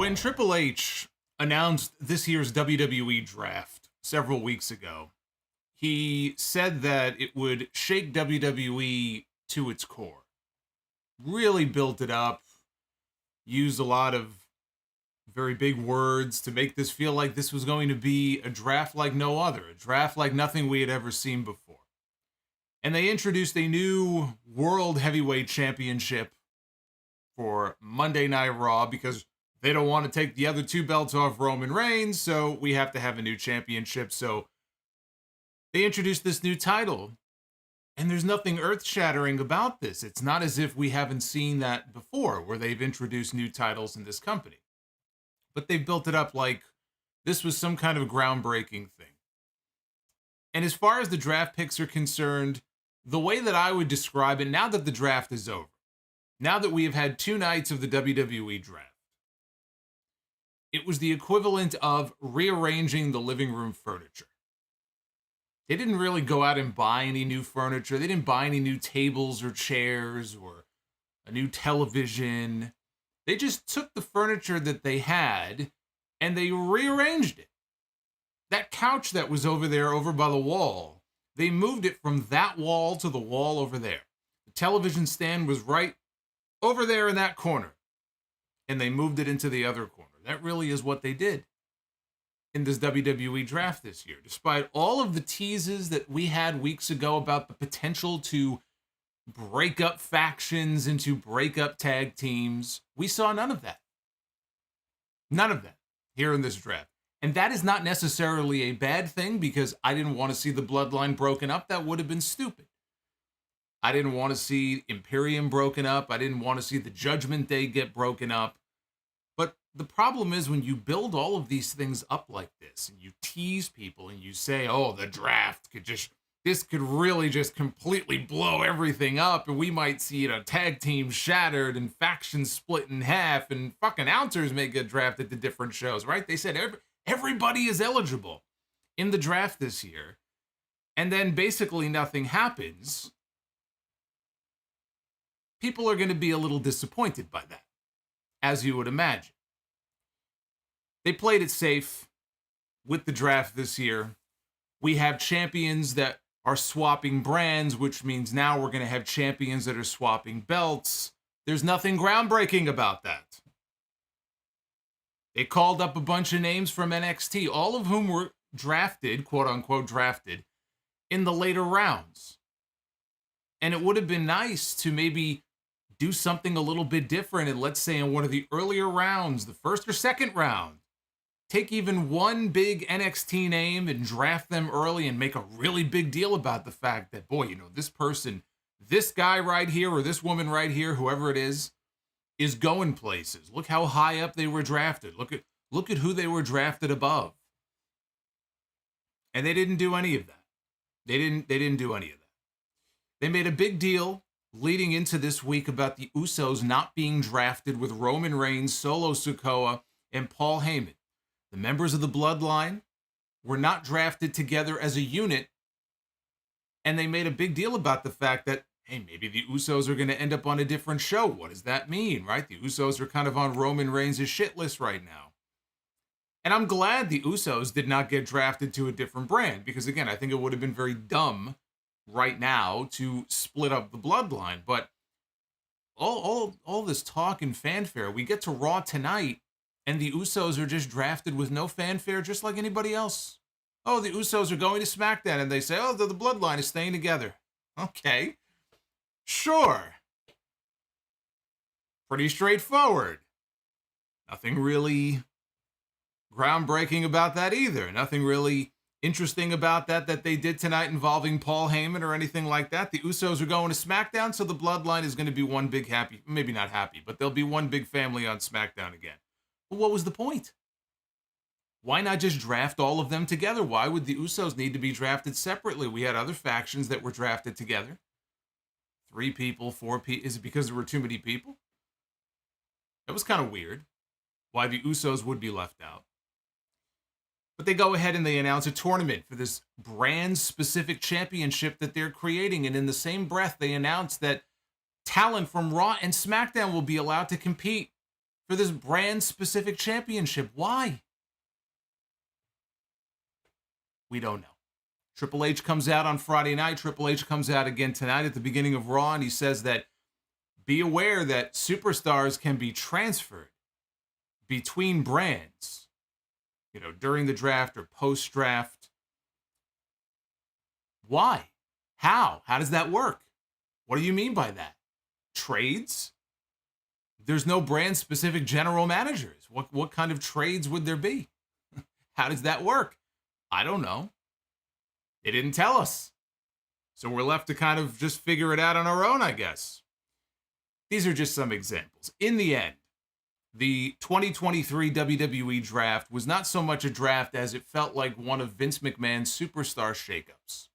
When Triple H announced this year's WWE Draft several weeks ago, he said that it would shake WWE to its core. Really built it up, used a lot of very big words to make this feel like this was going to be a draft like no other, a draft like nothing we had ever seen before. And they introduced a new World Heavyweight Championship for Monday Night Raw because they don't want to take the other two belts off Roman Reigns, so we have to have a new championship. So they introduced this new title, and there's nothing earth-shattering about this. It's not as if we haven't seen that before, where they've introduced new titles in this company. But they've built it up like this was some kind of groundbreaking thing. And as far as the draft picks are concerned, the way that I would describe it, now that the draft is over, now that we have had 2 nights of the WWE Draft, it was the equivalent of rearranging the living room furniture. They didn't really go out and buy any new furniture. They didn't buy any new tables or chairs or a new television. They just took the furniture that they had and they rearranged it. That couch that was over there, over by the wall, they moved it from that wall to the wall over there. The television stand was right over there in that corner, and they moved it into the other corner. That really is what they did in this WWE Draft this year. Despite all of the teases that we had weeks ago about the potential to break up factions and to break up tag teams, we saw none of that. None of that here in this draft. And that is not necessarily a bad thing, because I didn't want to see the Bloodline broken up. That would have been stupid. I didn't want to see Imperium broken up. I didn't want to see the Judgment Day get broken up. But the problem is when you build all of these things up like this and you tease people and you say, oh, the draft this could really just completely blow everything up, and we might see tag teams shattered and factions split in half and fucking announcers may get drafted to different shows, right? They said everybody is eligible in the draft this year, and then basically nothing happens. People are going to be a little disappointed by that, as you would imagine. They played it safe with the draft this year. We have champions that are swapping brands, which means now we're going to have champions that are swapping belts. There's nothing groundbreaking about that. They called up a bunch of names from NXT, all of whom were drafted, quote unquote drafted, in the later rounds. And it would have been nice to maybe do something a little bit different, and let's say in one of the earlier rounds, the first or second round, take even one big NXT name and draft them early and make a really big deal about the fact that, boy, this person, this guy right here or this woman right here, whoever it is going places. Look how high up they were drafted. Look at who they were drafted above. And they didn't do any of that. They didn't do any of that. They made a big deal leading into this week about the Usos not being drafted with Roman Reigns, Solo Sikoa, and Paul Heyman. The members of the Bloodline were not drafted together as a unit, and they made a big deal about the fact that, hey, maybe the Usos are going to end up on a different show. What does that mean, right? The Usos are kind of on Roman Reigns' shit list right now. And I'm glad the Usos did not get drafted to a different brand, because, again, I think it would have been very dumb right now to split up the Bloodline. But all this talk and fanfare, we get to Raw tonight, and the Usos are just drafted with no fanfare, just like anybody else. Oh, the Usos are going to SmackDown, and they say, oh, the Bloodline is staying together. Okay. Sure. Pretty straightforward. Nothing really groundbreaking about that either. Nothing really interesting about that they did tonight involving Paul Heyman or anything like that. The Usos are going to SmackDown, so the Bloodline is going to be one big happy, maybe not happy, but they'll be one big family on SmackDown again. But what was the point? Why not just draft all of them together? Why would the Usos need to be drafted separately? We had other factions that were drafted together. 3 people, 4 people. Is it because there were too many people? That was kind of weird. Why the Usos would be left out. But they go ahead and they announce a tournament for this brand-specific championship that they're creating. And in the same breath, they announce that talent from Raw and SmackDown will be allowed to compete. for this brand-specific championship. Why? We don't know. Triple H comes out on Friday night. Triple H comes out again tonight at the beginning of Raw, and he says that be aware that superstars can be transferred between brands, during the draft or post-draft. Why? How? How does that work? What do you mean by that? Trades? There's no brand-specific general managers. What kind of trades would there be? How does that work? I don't know. They didn't tell us. So we're left to kind of just figure it out on our own, I guess. These are just some examples. In the end, the 2023 WWE Draft was not so much a draft as it felt like one of Vince McMahon's superstar shakeups.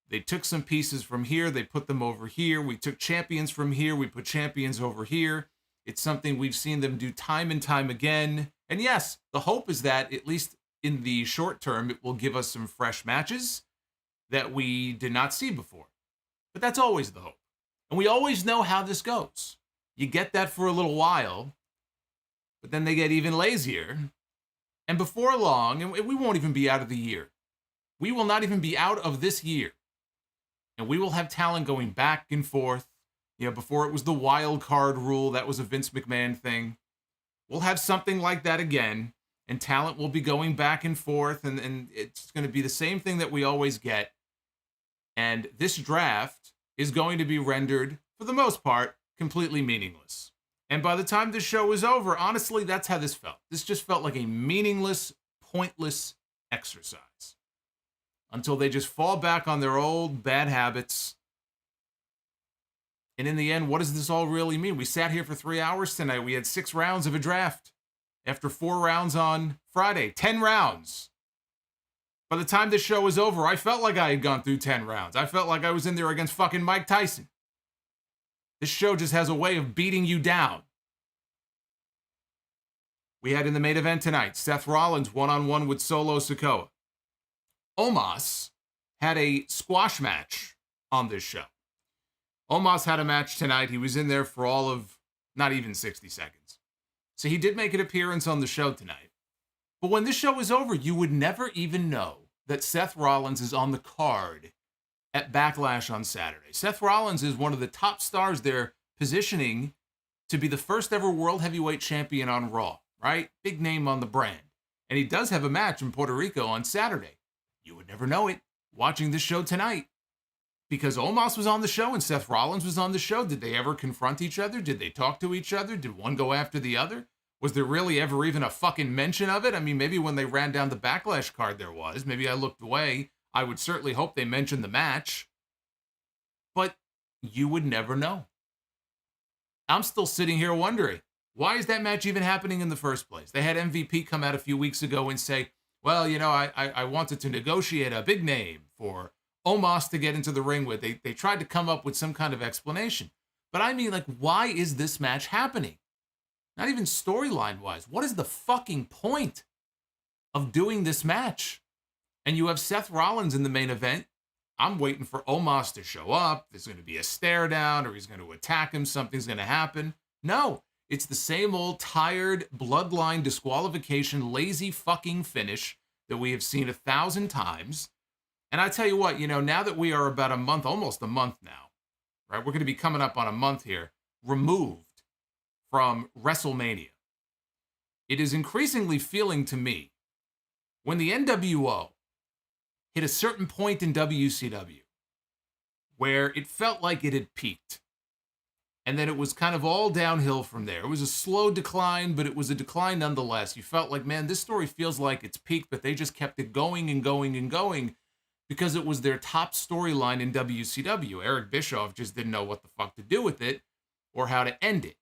They took some pieces from here, they put them over here. We took champions from here, we put champions over here. It's something we've seen them do time and time again. And yes, the hope is that, at least in the short term, it will give us some fresh matches that we did not see before. But that's always the hope. And we always know how this goes. You get that for a little while, but then they get even lazier. And before long, and we won't even be out of the year. We will not even be out of this year. And we will have talent going back and forth. Before it was the wild card rule, that was a Vince McMahon thing. We'll have something like that again, and talent will be going back and forth, and it's going to be the same thing that we always get. And this draft is going to be rendered, for the most part, completely meaningless. And by the time this show is over, honestly, that's how this felt. This just felt like a meaningless, pointless exercise. Until they just fall back on their old bad habits. And in the end, what does this all really mean? We sat here for 3 hours tonight. We had 6 rounds of a draft. After 4 rounds on Friday, 10 rounds. By the time this show was over, I felt like I had gone through 10 rounds. I felt like I was in there against fucking Mike Tyson. This show just has a way of beating you down. We had in the main event tonight, Seth Rollins one-on-one with Solo Sikoa. Omos had a squash match on this show. Omos had a match tonight. He was in there for all of not even 60 seconds. So he did make an appearance on the show tonight. But when this show is over, you would never even know that Seth Rollins is on the card at Backlash on Saturday. Seth Rollins is one of the top stars there, positioning to be the first ever World Heavyweight Champion on Raw, right? Big name on the brand. And he does have a match in Puerto Rico on Saturday. You would never know it watching this show tonight. Because Omos was on the show and Seth Rollins was on the show. Did they ever confront each other? Did they talk to each other? Did one go after the other? Was there really ever even a fucking mention of it? I mean, maybe when they ran down the Backlash card there was. Maybe I looked away. I would certainly hope they mentioned the match. But you would never know. I'm still sitting here wondering, why is that match even happening in the first place? They had MVP come out a few weeks ago and say, well, I wanted to negotiate a big name for Omos to get into the ring with. They tried to come up with some kind of explanation. But I mean, why is this match happening? Not even storyline-wise. What is the fucking point of doing this match? And you have Seth Rollins in the main event. I'm waiting for Omos to show up. There's going to be a stare down, or he's going to attack him. Something's going to happen. No, it's the same old tired bloodline disqualification, lazy fucking finish that we have seen 1,000 times. And I tell you what, now that we are about a month, almost a month now, right? We're going to be coming up on a month here, removed from WrestleMania. It is increasingly feeling to me, when the NWO hit a certain point in WCW, where it felt like it had peaked, and then it was kind of all downhill from there. It was a slow decline, but it was a decline nonetheless. You felt like, man, this story feels like it's peaked, but they just kept it going and going and going, because it was their top storyline in WCW. Eric Bischoff just didn't know what the fuck to do with it or how to end it.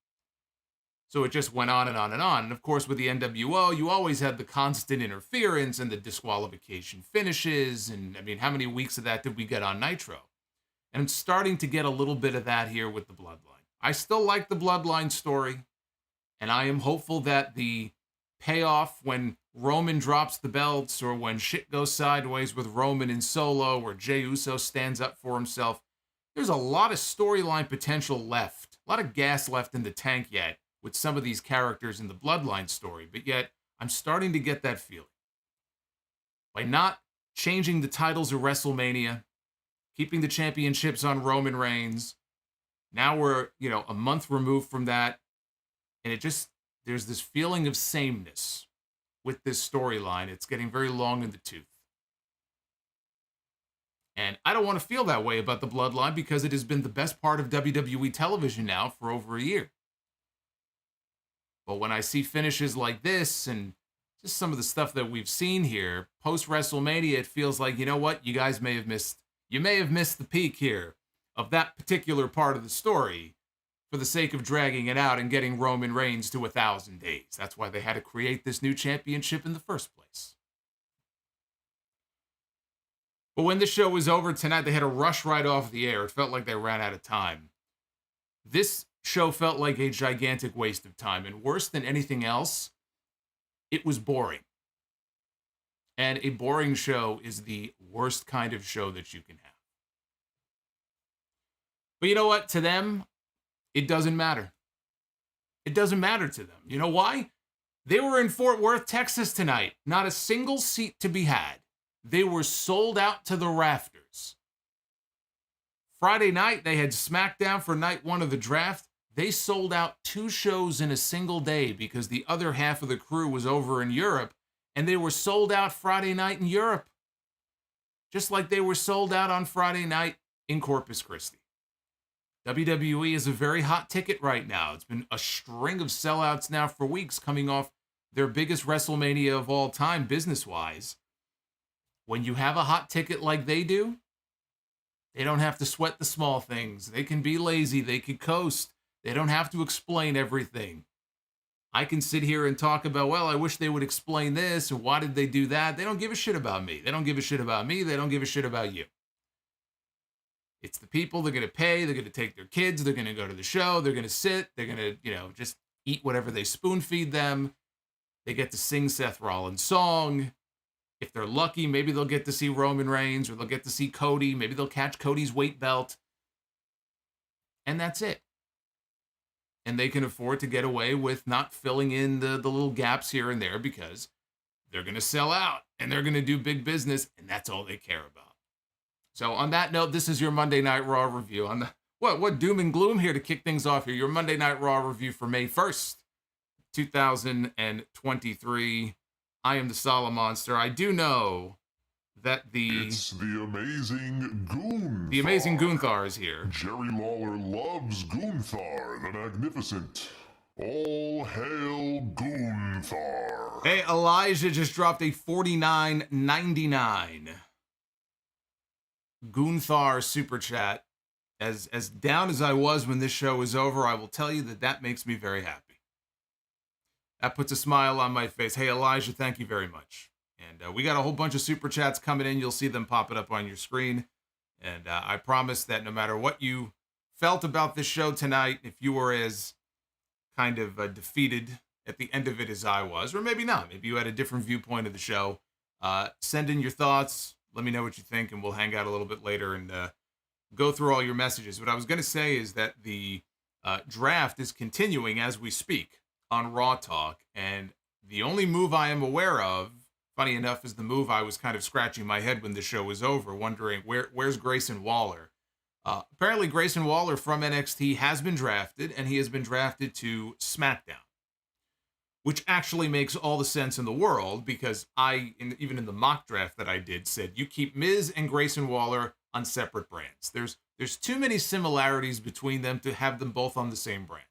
So it just went on and on and on. And of course, with the NWO, you always had the constant interference and the disqualification finishes. And I mean, how many weeks of that did we get on Nitro? And I'm starting to get a little bit of that here with the Bloodline. I still like the Bloodline story. And I am hopeful that the payoff when Roman drops the belts, or when shit goes sideways with Roman and Solo, or Jey Uso stands up for himself, there's a lot of storyline potential left. A lot of gas left in the tank yet with some of these characters in the Bloodline story, but yet I'm starting to get that feeling. By not changing the titles of WrestleMania, keeping the championships on Roman Reigns, now we're, a month removed from that, and there's this feeling of sameness with this storyline. It's getting very long in the tooth. And I don't want to feel that way about the Bloodline because it has been the best part of WWE television now for over a year. But when I see finishes like this and just some of the stuff that we've seen here, post-WrestleMania, it feels like, you know what? You guys may have missed the peak here of that particular part of the story for the sake of dragging it out and getting Roman Reigns to 1,000 days. That's why they had to create this new championship in the first place. But when the show was over tonight, they had to rush right off the air. It felt like they ran out of time. This show felt like a gigantic waste of time, and worse than anything else, it was boring. And a boring show is the worst kind of show that you can have. But you know what? To them, it doesn't matter. It doesn't matter to them. You know why? They were in Fort Worth, Texas tonight. Not a single seat to be had. They were sold out to the rafters. Friday night, they had SmackDown for night one of the draft. They sold out 2 shows in a single day because the other half of the crew was over in Europe, and they were sold out Friday night in Europe. Just like they were sold out on Friday night in Corpus Christi. WWE is a very hot ticket right now. It's been a string of sellouts now for weeks coming off their biggest WrestleMania of all time business-wise. When you have a hot ticket like they do, they don't have to sweat the small things. They can be lazy. They can coast. They don't have to explain everything. I can sit here and talk about, well, I wish they would explain this, or why did they do that? They don't give a shit about me. They don't give a shit about me. They don't give a shit about you. It's the people. They're going to pay. They're going to take their kids. They're going to go to the show. They're going to sit. They're going to, just eat whatever they spoon feed them. They get to sing Seth Rollins' song. If they're lucky, maybe they'll get to see Roman Reigns, or they'll get to see Cody. Maybe they'll catch Cody's weight belt. And that's it. And they can afford to get away with not filling in the little gaps here and there because they're going to sell out and they're going to do big business, and that's all they care about. So on that note, this is your Monday Night Raw review. On the what doom and gloom here to kick things off here. Your Monday Night Raw review for May 1st, 2023. I am the Solomonster. I do know that It's the amazing Goonthar. The amazing Goonthar is here. Jerry Lawler loves Goonthar, the Magnificent. All hail Goonthar. Hey, Elijah just dropped a $49.99 Goonthar super chat. As down as I was when this show was over, I will tell you that makes me very happy. That puts a smile on my face. Hey, Elijah, thank you very much. And we got a whole bunch of super chats coming in. You'll see them popping up on your screen. And I promise that no matter what you felt about this show tonight, if you were as kind of defeated at the end of it as I was, or maybe not, maybe you had a different viewpoint of the show, send in your thoughts. Let me know what you think, and we'll hang out a little bit later and go through all your messages. What I was going to say is that the draft is continuing as we speak on Raw Talk, and the only move I am aware of, funny enough, is the move I was kind of scratching my head when the show was over, wondering where's Grayson Waller. Apparently Grayson Waller from NXT has been drafted, and he has been drafted to SmackDown, which actually makes all the sense in the world, because even in the mock draft that I did, said you keep Miz and Grayson Waller on separate brands. There's too many similarities between them to have them both on the same brand.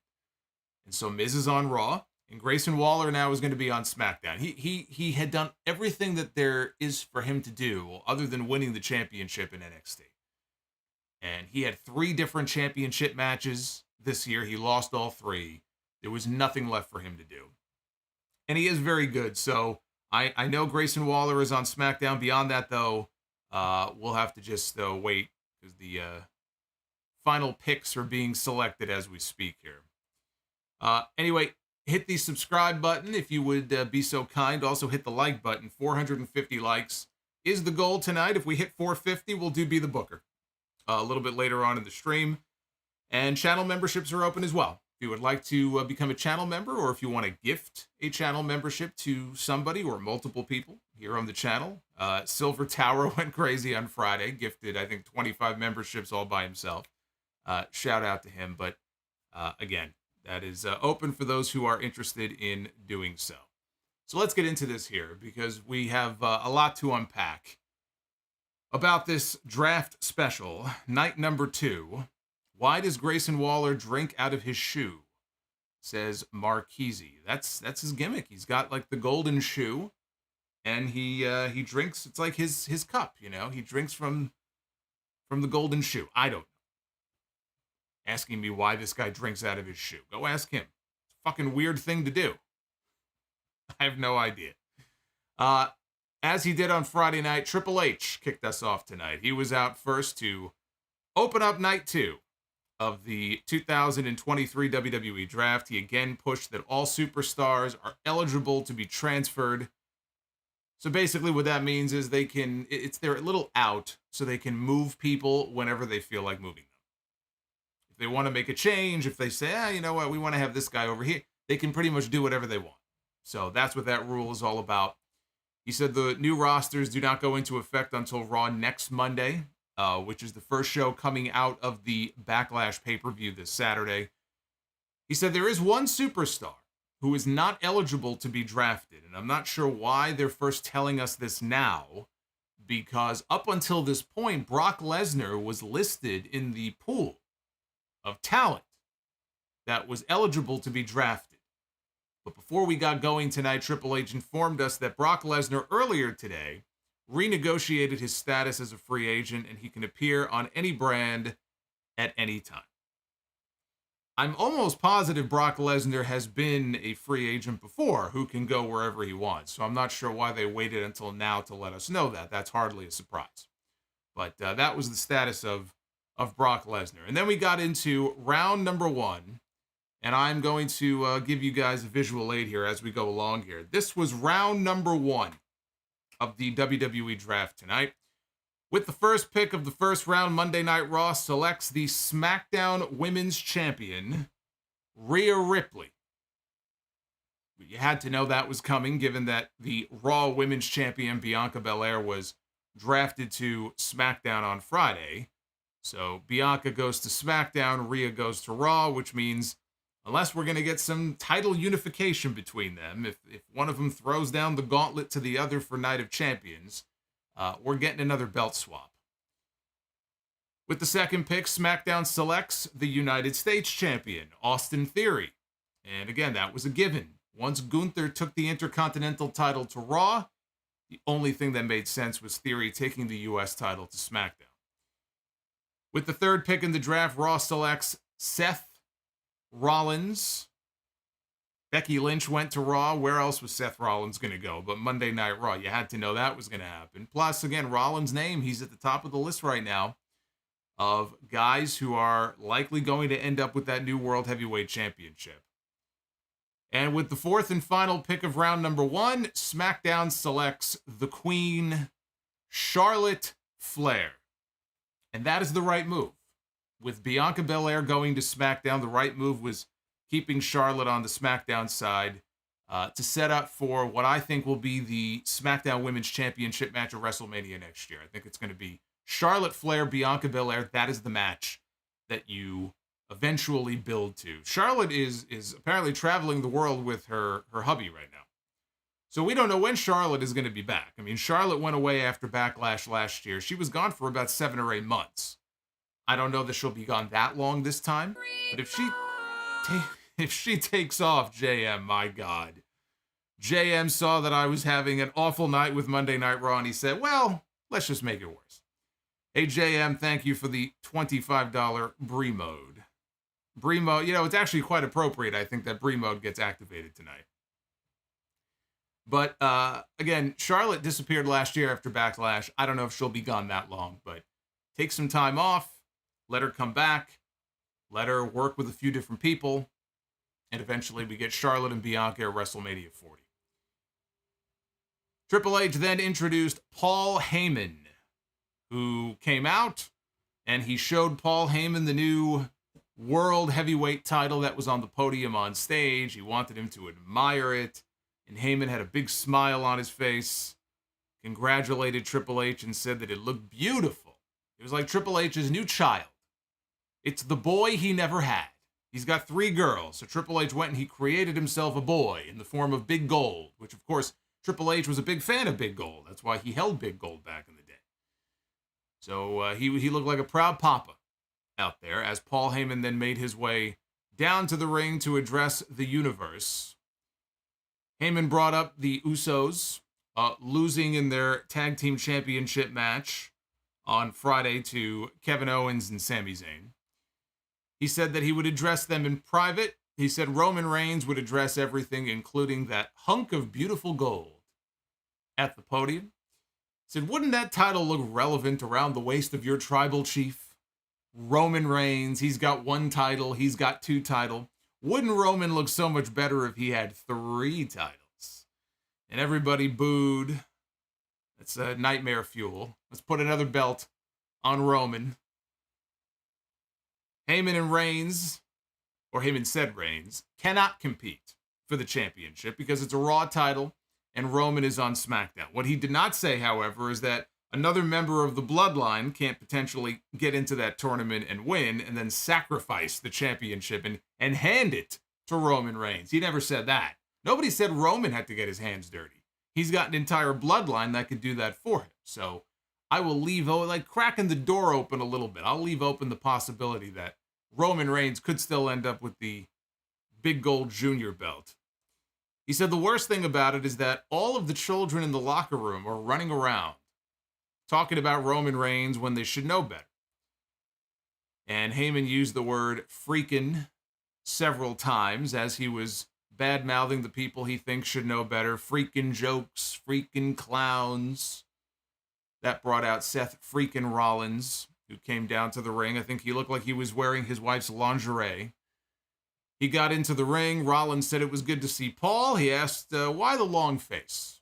And so Miz is on Raw, and Grayson Waller now is going to be on SmackDown. He had done everything that there is for him to do other than winning the championship in NXT. And he had 3 different championship matches this year. He lost all 3. There was nothing left for him to do. And he is very good. So I know Grayson Waller is on SmackDown. Beyond that, though, we'll have to just wait, because the final picks are being selected as we speak here. Anyway, hit the subscribe button if you would be so kind. Also hit the like button. 450 likes is the goal tonight. If we hit 450, we'll do Be the Booker a little bit later on in the stream. And channel memberships are open as well. If you would like to become a channel member, or if you want to gift a channel membership to somebody or multiple people here on the channel, Silver Tower went crazy on Friday, gifted, I think, 25 memberships all by himself. Shout out to him. But again, that is open for those who are interested in doing so. So let's get into this here, because we have a lot to unpack about this draft special, night number 2. Why does Grayson Waller drink out of his shoe? Says Marquise. That's his gimmick. He's got like the golden shoe, and he drinks. It's like his cup, you know. He drinks from the golden shoe. I don't know. Asking me why this guy drinks out of his shoe. Go ask him. It's a fucking weird thing to do. I have no idea. As he did on Friday night, Triple H kicked us off tonight. He was out first to open up night 2 of the 2023 WWE Draft. He again pushed that all superstars are eligible to be transferred. So basically what that means is it's their little out, so they can move people whenever they feel like moving them. If they want to make a change, if they say, you know what, we want to have this guy over here, they can pretty much do whatever they want. So that's what that rule is all about. He said the new rosters do not go into effect until Raw next Monday, which is the first show coming out of the Backlash pay-per-view this Saturday. He said there is one superstar who is not eligible to be drafted, and I'm not sure why they're first telling us this now, because up until this point, Brock Lesnar was listed in the pool of talent that was eligible to be drafted. But before we got going tonight, Triple H informed us that Brock Lesnar earlier today renegotiated his status as a free agent, and he can appear on any brand at any time. I'm almost positive Brock Lesnar has been a free agent before who can go wherever he wants. So I'm not sure why they waited until now to let us know that. That's hardly a surprise. But that was the status of Brock Lesnar. And then we got into round number 1. And I'm going to give you guys a visual aid here as we go along here. This was round number 1 of the WWE Draft tonight. With the first pick of the first round, Monday Night Raw selects the SmackDown Women's Champion, Rhea Ripley. You had to know that was coming, given that the Raw Women's Champion, Bianca Belair, was drafted to SmackDown on Friday. So Bianca goes to SmackDown, Rhea goes to Raw, which means unless we're going to get some title unification between them, if one of them throws down the gauntlet to the other for Night of Champions, we're getting another belt swap. With the second pick, SmackDown selects the United States Champion, Austin Theory. And again, that was a given. Once Gunther took the Intercontinental title to Raw, the only thing that made sense was Theory taking the U.S. title to SmackDown. With the third pick in the draft, Raw selects Seth Rollins. Becky Lynch went to Raw. Where else was Seth Rollins going to go but Monday Night Raw? You had to know that was going to happen. Plus, again, Rollins' name, he's at the top of the list right now of guys who are likely going to end up with that new World Heavyweight Championship. And with the fourth and final pick of round number 1, SmackDown selects the Queen, Charlotte Flair. And that is the right move. With Bianca Belair going to SmackDown, the right move was keeping Charlotte on the SmackDown side to set up for what I think will be the SmackDown Women's Championship match at WrestleMania next year. I think it's going to be Charlotte Flair, Bianca Belair. That is the match that you eventually build to. Charlotte is apparently traveling the world with her hubby right now. So we don't know when Charlotte is going to be back. I mean, Charlotte went away after Backlash last year. She was gone for about 7 or 8 months. I don't know that she'll be gone that long this time. But if she takes off, JM, my God. JM saw that I was having an awful night with Monday Night Raw, and he said, well, let's just make it worse. Hey, JM, thank you for the $25 Brie mode. Brie mode, it's actually quite appropriate, I think, that Brie mode gets activated tonight. But, again, Charlotte disappeared last year after Backlash. I don't know if she'll be gone that long, but take some time off, let her come back, let her work with a few different people, and eventually we get Charlotte and Bianca at WrestleMania 40. Triple H then introduced Paul Heyman, who came out, and he showed Paul Heyman the new world heavyweight title that was on the podium on stage. He wanted him to admire it. And Heyman had a big smile on his face, congratulated Triple H, and said that it looked beautiful. It was like Triple H's new child. It's the boy he never had. He's got 3 girls, so Triple H went and he created himself a boy in the form of Big Gold, which, of course, Triple H was a big fan of Big Gold. That's why he held Big Gold back in the day. So he looked like a proud papa out there as Paul Heyman then made his way down to the ring to address the universe. Heyman brought up the Usos losing in their tag team championship match on Friday to Kevin Owens and Sami Zayn. He said that he would address them in private. He said Roman Reigns would address everything, including that hunk of beautiful gold at the podium. He said, wouldn't that title look relevant around the waist of your tribal chief? Roman Reigns, he's got 1 title, he's got 2 titles. Wouldn't Roman look so much better if he had 3 titles? And everybody booed. It's nightmare fuel. Let's put another belt on Roman. Heyman and Reigns, or Heyman said Reigns, cannot compete for the championship because it's a Raw title and Roman is on SmackDown. What he did not say, however, is that another member of the Bloodline can't potentially get into that tournament and win and then sacrifice the championship and hand it to Roman Reigns. He never said that. Nobody said Roman had to get his hands dirty. He's got an entire Bloodline that could do that for him. So I will leave, like cracking the door open a little bit. I'll leave open the possibility that Roman Reigns could still end up with the Big Gold Junior belt. He said the worst thing about it is that all of the children in the locker room are running around talking about Roman Reigns when they should know better. And Heyman used the word freaking several times as he was bad-mouthing the people he thinks should know better. Freaking jokes, freaking clowns. That brought out Seth freaking Rollins, who came down to the ring. I think he looked like he was wearing his wife's lingerie. He got into the ring. Rollins said it was good to see Paul. He asked, why the long face?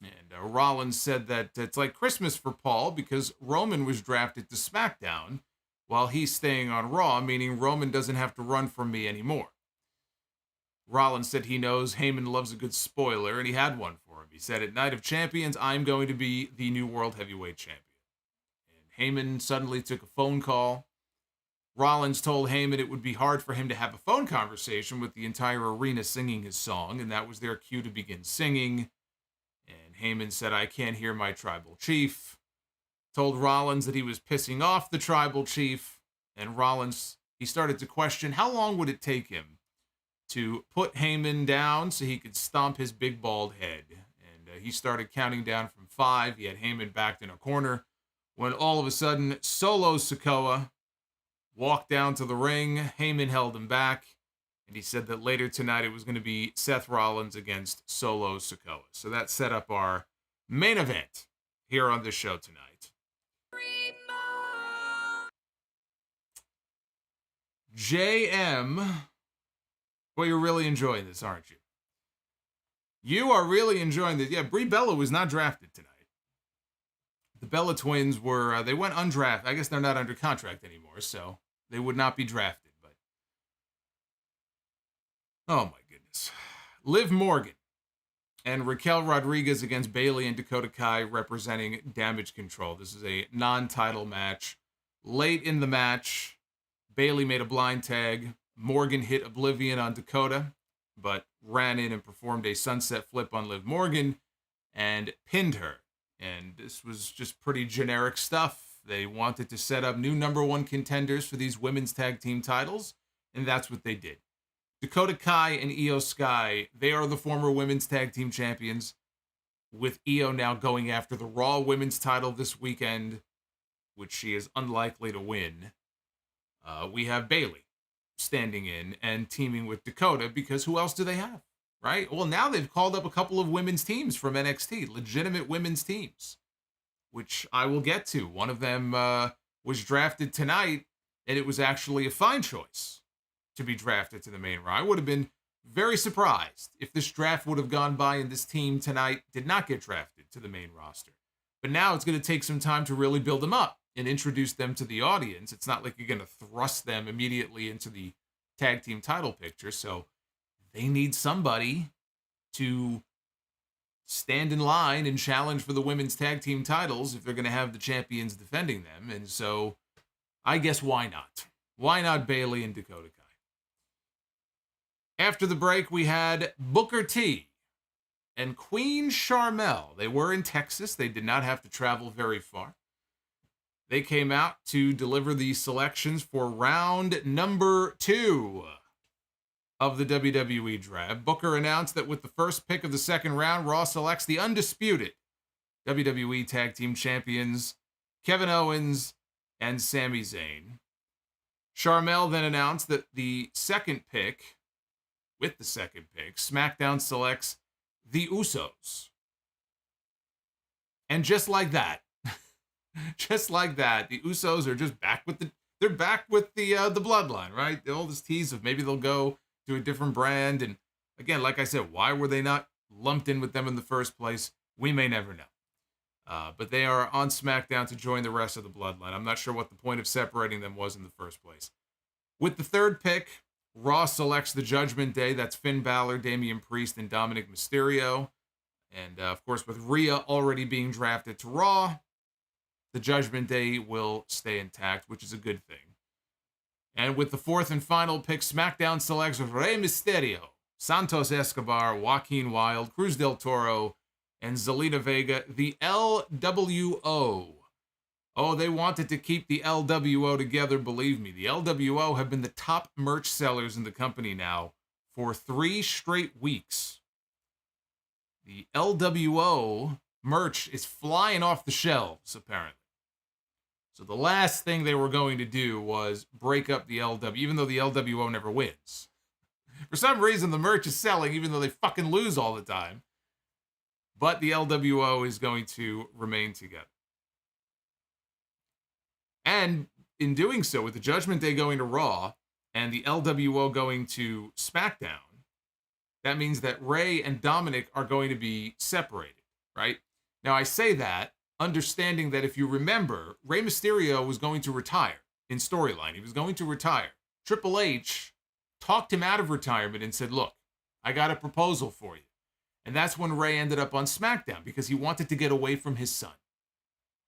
And Rollins said that it's like Christmas for Paul because Roman was drafted to SmackDown while he's staying on Raw, meaning Roman doesn't have to run from me anymore. Rollins said he knows Heyman loves a good spoiler, and he had one for him. He said, at Night of Champions, I'm going to be the new World Heavyweight Champion. And Heyman suddenly took a phone call. Rollins told Heyman it would be hard for him to have a phone conversation with the entire arena singing his song, and that was their cue to begin singing. And Heyman said, I can't hear my tribal chief. Told Rollins that he was pissing off the tribal chief, and Rollins, he started to question how long would it take him to put Heyman down so he could stomp his big bald head. And he started counting down from 5. He had Heyman backed in a corner when all of a sudden Solo Sikoa walked down to the ring. Heyman held him back, and he said that later tonight it was going to be Seth Rollins against Solo Sikoa. So that set up our main event here on this show tonight. JM, well, you're really enjoying this, aren't you? You are really enjoying this. Yeah, Brie Bella was not drafted tonight. The Bella twins were, they went undrafted. I guess they're not under contract anymore, so they would not be drafted. But oh my goodness. Liv Morgan and Raquel Rodriguez against Bayley and Dakota Kai representing Damage Control. This is a non-title match. Late in the match, Bayley made a blind tag. Morgan hit Oblivion on Dakota, but ran in and performed a sunset flip on Liv Morgan and pinned her. And this was just pretty generic stuff. They wanted to set up new number 1 contenders for these women's tag team titles, and that's what they did. Dakota Kai and Io Sky, they are the former women's tag team champions, with Io now going after the Raw women's title this weekend, which she is unlikely to win. We have Bayley standing in and teaming with Dakota, because who else do they have, right? Well, now they've called up a couple of women's teams from NXT, legitimate women's teams, which I will get to. One of them was drafted tonight, and it was actually a fine choice to be drafted to the main roster. I would have been very surprised if this draft would have gone by and this team tonight did not get drafted to the main roster. But now it's going to take some time to really build them up and introduce them to the audience. It's not like you're going to thrust them immediately into the tag team title picture. So they need somebody to stand in line and challenge for the women's tag team titles if they're going to have the champions defending them. And so I guess why not? Why not Bayley and Dakota Kai? After the break, we had Booker T and Queen Sharmell. They were in Texas. They did not have to travel very far. They came out to deliver the selections for round number 2 of the WWE Draft. Booker announced that with the first pick of the second round, Raw selects the undisputed WWE Tag Team Champions, Kevin Owens and Sami Zayn. Sharmell then announced that with the second pick, SmackDown selects the Usos. And just like that, the Usos are just back with the Bloodline, right? All this tease of maybe they'll go to a different brand. And again, like I said, why were they not lumped in with them in the first place? We may never know. But they are on SmackDown to join the rest of the Bloodline. I'm not sure what the point of separating them was in the first place. With the third pick, Raw selects the Judgment Day. That's Finn Balor, Damian Priest, and Dominic Mysterio. And, of course, with Rhea already being drafted to Raw, the Judgment Day will stay intact, which is a good thing. And with the fourth and final pick, SmackDown selects Rey Mysterio, Santos Escobar, Joaquin Wilde, Cruz del Toro, and Zelina Vega, the LWO. Oh, they wanted to keep the LWO together, believe me. The LWO have been the top merch sellers in the company now for 3 straight weeks. The LWO merch is flying off the shelves, apparently. So the last thing they were going to do was break up the LW, even though the LWO never wins. For some reason, the merch is selling, even though they fucking lose all the time. But the LWO is going to remain together. And in doing so, with the Judgment Day going to Raw and the LWO going to SmackDown, that means that Rey and Dominic are going to be separated, right? Now, I say that understanding that if you remember, Rey Mysterio was going to retire in storyline. He was going to retire. Triple H talked him out of retirement and said, look, I got a proposal for you. And that's when Rey ended up on SmackDown because he wanted to get away from his son.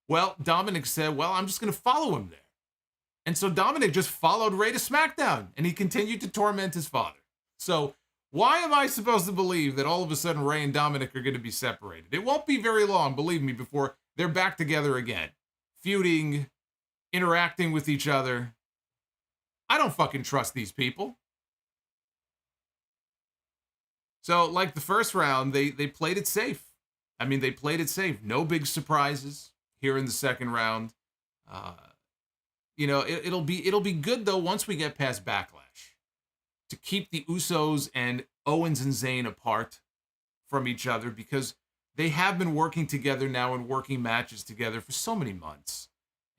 Well, Dominic said, well, I'm just going to follow him there. And so Dominic just followed Rey to SmackDown and he continued to torment his father. So why am I supposed to believe that all of a sudden Rey and Dominic are going to be separated? It won't be very long, believe me, before they're back together again, feuding, interacting with each other. I don't fucking trust these people. So, like the first round, they played it safe. I mean, they played it safe. No big surprises here in the second round. It'll be good, though, once we get past Backlash, to keep the Usos and Owens and Zayn apart from each other, because they have been working together now and working matches together for so many months.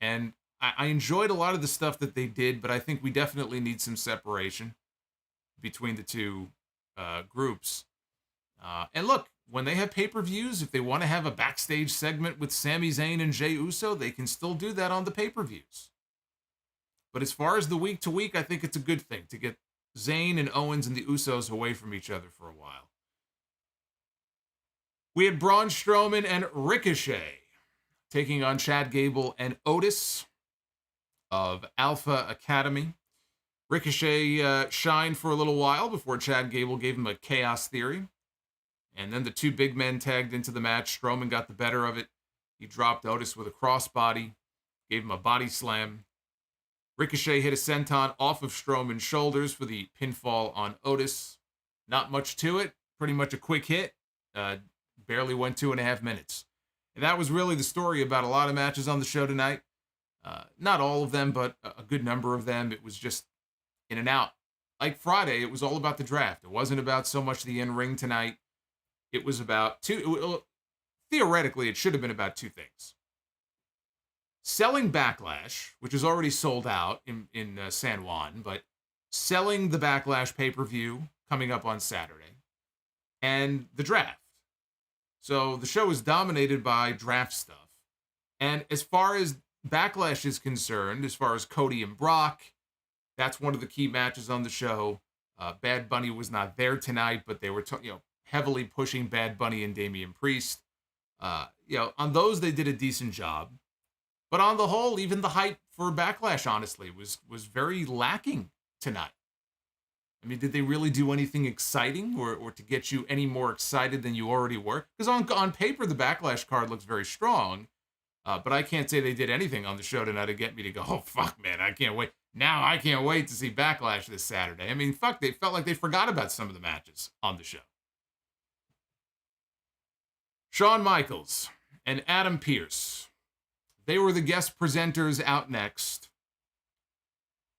And I enjoyed a lot of the stuff that they did, but I think we definitely need some separation between the two groups. And look, when they have pay-per-views, if they want to have a backstage segment with Sami Zayn and Jey Uso, they can still do that on the pay-per-views. But as far as the week-to-week, I think it's a good thing to get Zayn and Owens and the Usos away from each other for a while. We had Braun Strowman and Ricochet taking on Chad Gable and Otis of Alpha Academy. Ricochet shined for a little while before Chad Gable gave him a chaos theory. And then the two big men tagged into the match. Strowman got the better of it. He dropped Otis with a crossbody, gave him a body slam. Ricochet hit a senton off of Strowman's shoulders for the pinfall on Otis. Not much to it. Pretty much a quick hit. Barely went 2.5 minutes. And that was really the story about a lot of matches on the show tonight. Not all of them, but a good number of them. It was just in and out. Like Friday, it was all about the draft. It wasn't about so much the in-ring tonight. It was about theoretically, it should have been about 2 things. Selling Backlash, which is already sold out in San Juan, but selling the Backlash pay-per-view coming up on Saturday, and the draft. So the show is dominated by draft stuff. And as far as Backlash is concerned, as far as Cody and Brock, that's one of the key matches on the show. Bad Bunny was not there tonight, but they were heavily pushing Bad Bunny and Damian Priest. On those they did a decent job. But on the whole, even the hype for Backlash, honestly, was very lacking tonight. I mean, did they really do anything exciting or to get you any more excited than you already were? Because on paper, the Backlash card looks very strong. But I can't say they did anything on the show tonight to get me to go, oh, fuck, man, I can't wait. Now I can't wait to see Backlash this Saturday. I mean, fuck, they felt like they forgot about some of the matches on the show. Shawn Michaels and Adam Pearce, they were the guest presenters out next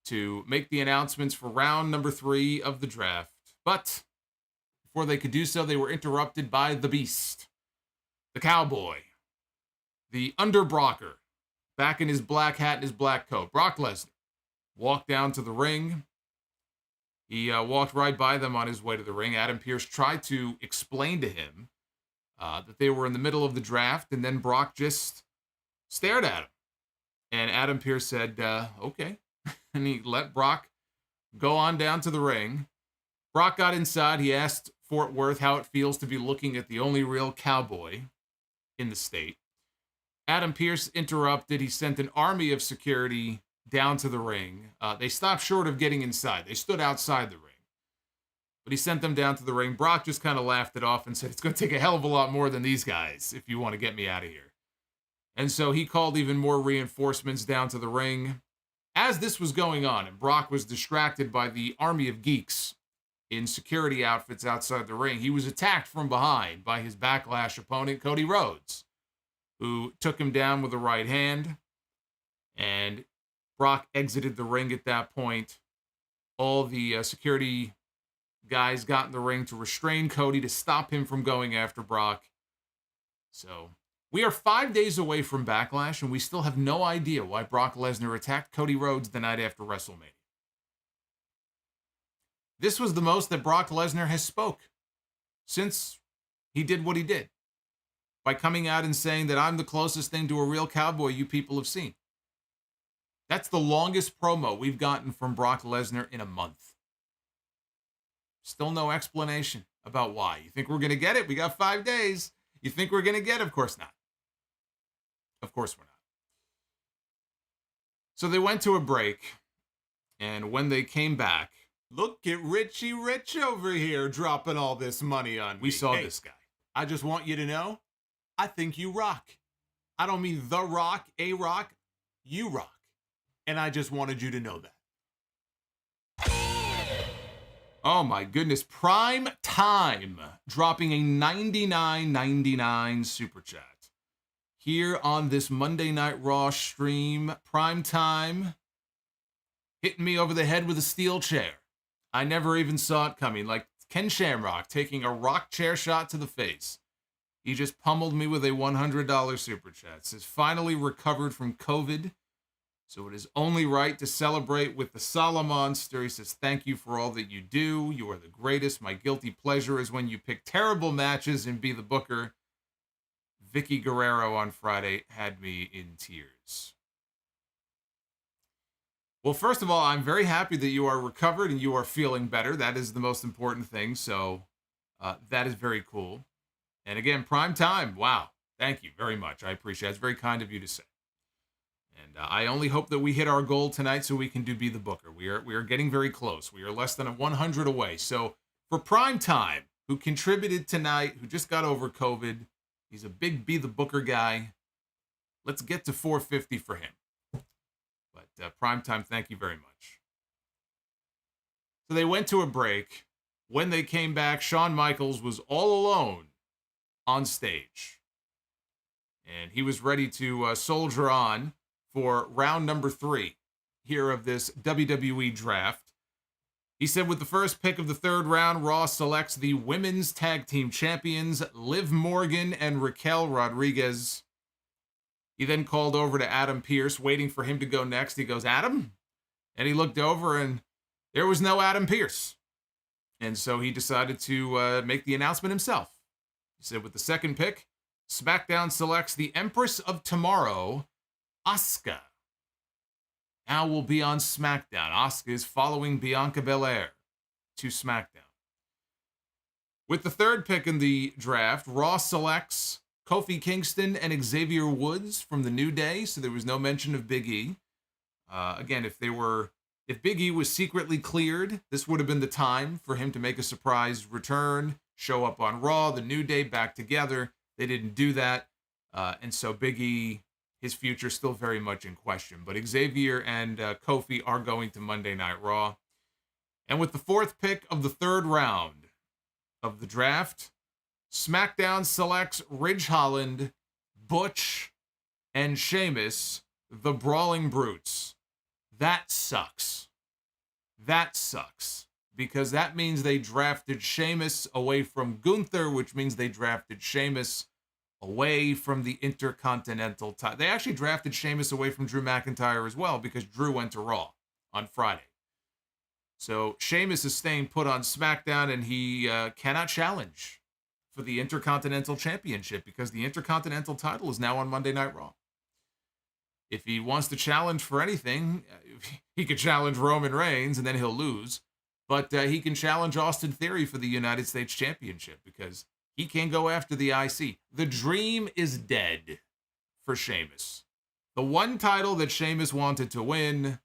to make the announcements for round number 3 of the draft. But before they could do so, they were interrupted by the Beast, the Cowboy, the Underbrocker, back in his black hat and his black coat. Brock Lesnar walked down to the ring. He walked right by them on his way to the ring. Adam Pearce tried to explain to him that they were in the middle of the draft, and then Brock just stared at him. And Adam Pearce said, okay. And he let Brock go on down to the ring. Brock got inside. He asked Fort Worth how it feels to be looking at the only real cowboy in the state. Adam Pearce interrupted. He sent an army of security down to the ring. They stopped short of getting inside. They stood outside the ring. But he sent them down to the ring. Brock just kind of laughed it off and said, it's going to take a hell of a lot more than these guys if you want to get me out of here. And so he called even more reinforcements down to the ring. As this was going on, and Brock was distracted by the army of geeks in security outfits outside the ring, he was attacked from behind by his Backlash opponent, Cody Rhodes, who took him down with a right hand. And Brock exited the ring at that point. All the security guys got in the ring to restrain Cody, to stop him from going after Brock. So we are 5 days away from Backlash, and we still have no idea why Brock Lesnar attacked Cody Rhodes the night after WrestleMania. This was the most that Brock Lesnar has spoke since he did what he did, by coming out and saying that I'm the closest thing to a real cowboy you people have seen. That's the longest promo we've gotten from Brock Lesnar in a month. Still no explanation about why. You think we're going to get it? We got 5 days. You think we're going to get it? Of course not. Of course we're not. So they went to a break, and when they came back, look at Richie Rich over here dropping all this money on me. We saw this guy. I just want you to know, I think you rock. I don't mean The Rock, A-Rock. You rock. And I just wanted you to know that. Oh my goodness. Prime Time dropping a $99.99 super chat here on this Monday Night Raw stream. Prime Time hitting me over the head with a steel chair. I never even saw it coming. Like Ken Shamrock taking a rock chair shot to the face. He just pummeled me with a $100 super chat. Says finally recovered from COVID, so it is only right to celebrate with the Solomonster. He says, thank you for all that you do. You are the greatest. My guilty pleasure is when you pick terrible matches and be the booker. Vicky Guerrero on Friday had me in tears. Well, first of all, I'm very happy that you are recovered and you are feeling better. That is the most important thing. So that is very cool. And again, Prime Time. Wow. Thank you very much. I appreciate it. It's very kind of you to say. And I only hope that we hit our goal tonight so we can be the booker. We are getting very close. We are less than 100 away. So for Prime Time, who contributed tonight, who just got over COVID, he's a big be the booker guy. Let's get to 450 for him. But Prime Time, thank you very much. So they went to a break. When they came back, Shawn Michaels was all alone on stage. And he was ready to soldier on for round number 3 here of this WWE Draft. He said with the first pick of the 3rd round, Raw selects the Women's Tag Team Champions, Liv Morgan and Raquel Rodriguez. He then called over to Adam Pearce, waiting for him to go next. He goes, Adam? And he looked over, and there was no Adam Pearce. And so he decided to make the announcement himself. He said with the 2nd pick, SmackDown selects the Empress of Tomorrow, Asuka now will be on SmackDown. Asuka is following Bianca Belair to SmackDown. With the third pick in the draft, Raw selects Kofi Kingston and Xavier Woods from the New Day, so there was no mention of Big E. Again, if Big E was secretly cleared, this would have been the time for him to make a surprise return, show up on Raw, the New Day back together. They didn't do that, and so Big E, his future still very much in question. But Xavier and Kofi are going to Monday Night Raw. And with the fourth pick of the third round of the draft, SmackDown selects Ridge Holland, Butch, and Sheamus, the Brawling Brutes. That sucks. That sucks. Because that means they drafted Sheamus away from Gunther, which means they drafted Sheamus away from the Intercontinental title. They actually drafted Sheamus away from Drew McIntyre as well, because Drew went to Raw on Friday. So Sheamus is staying put on SmackDown, and he cannot challenge for the Intercontinental Championship because the Intercontinental title is now on Monday Night Raw. If he wants to challenge for anything, he could challenge Roman Reigns and then he'll lose. But he can challenge Austin Theory for the United States Championship because he can go after the IC. The dream is dead for Sheamus. The one title that Sheamus wanted to win,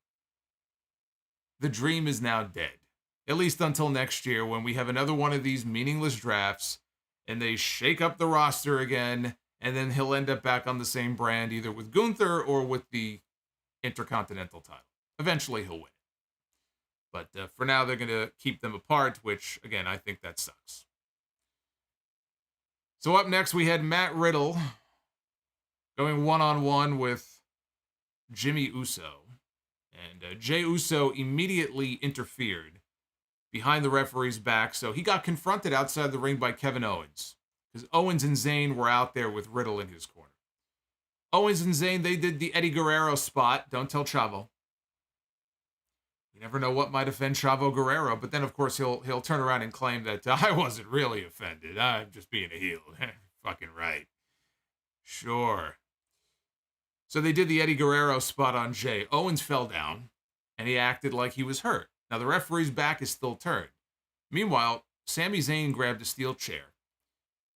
the dream is now dead. At least until next year when we have another one of these meaningless drafts and they shake up the roster again, and then he'll end up back on the same brand, either with Gunther or with the Intercontinental title. Eventually he'll win. But for now, they're going to keep them apart, which, again, I think that sucks. So up next, we had Matt Riddle going one-on-one with Jimmy Uso. And Jey Uso immediately interfered behind the referee's back, so he got confronted outside the ring by Kevin Owens, because Owens and Zayn were out there with Riddle in his corner. Owens and Zayn, they did the Eddie Guerrero spot, don't tell Chavo. You never know what might offend Chavo Guerrero, but then, of course, he'll turn around and claim that I wasn't really offended. I'm just being a heel. Fucking right. Sure. So they did the Eddie Guerrero spot on Jey. Owens fell down, and he acted like he was hurt. Now, the referee's back is still turned. Meanwhile, Sami Zayn grabbed a steel chair,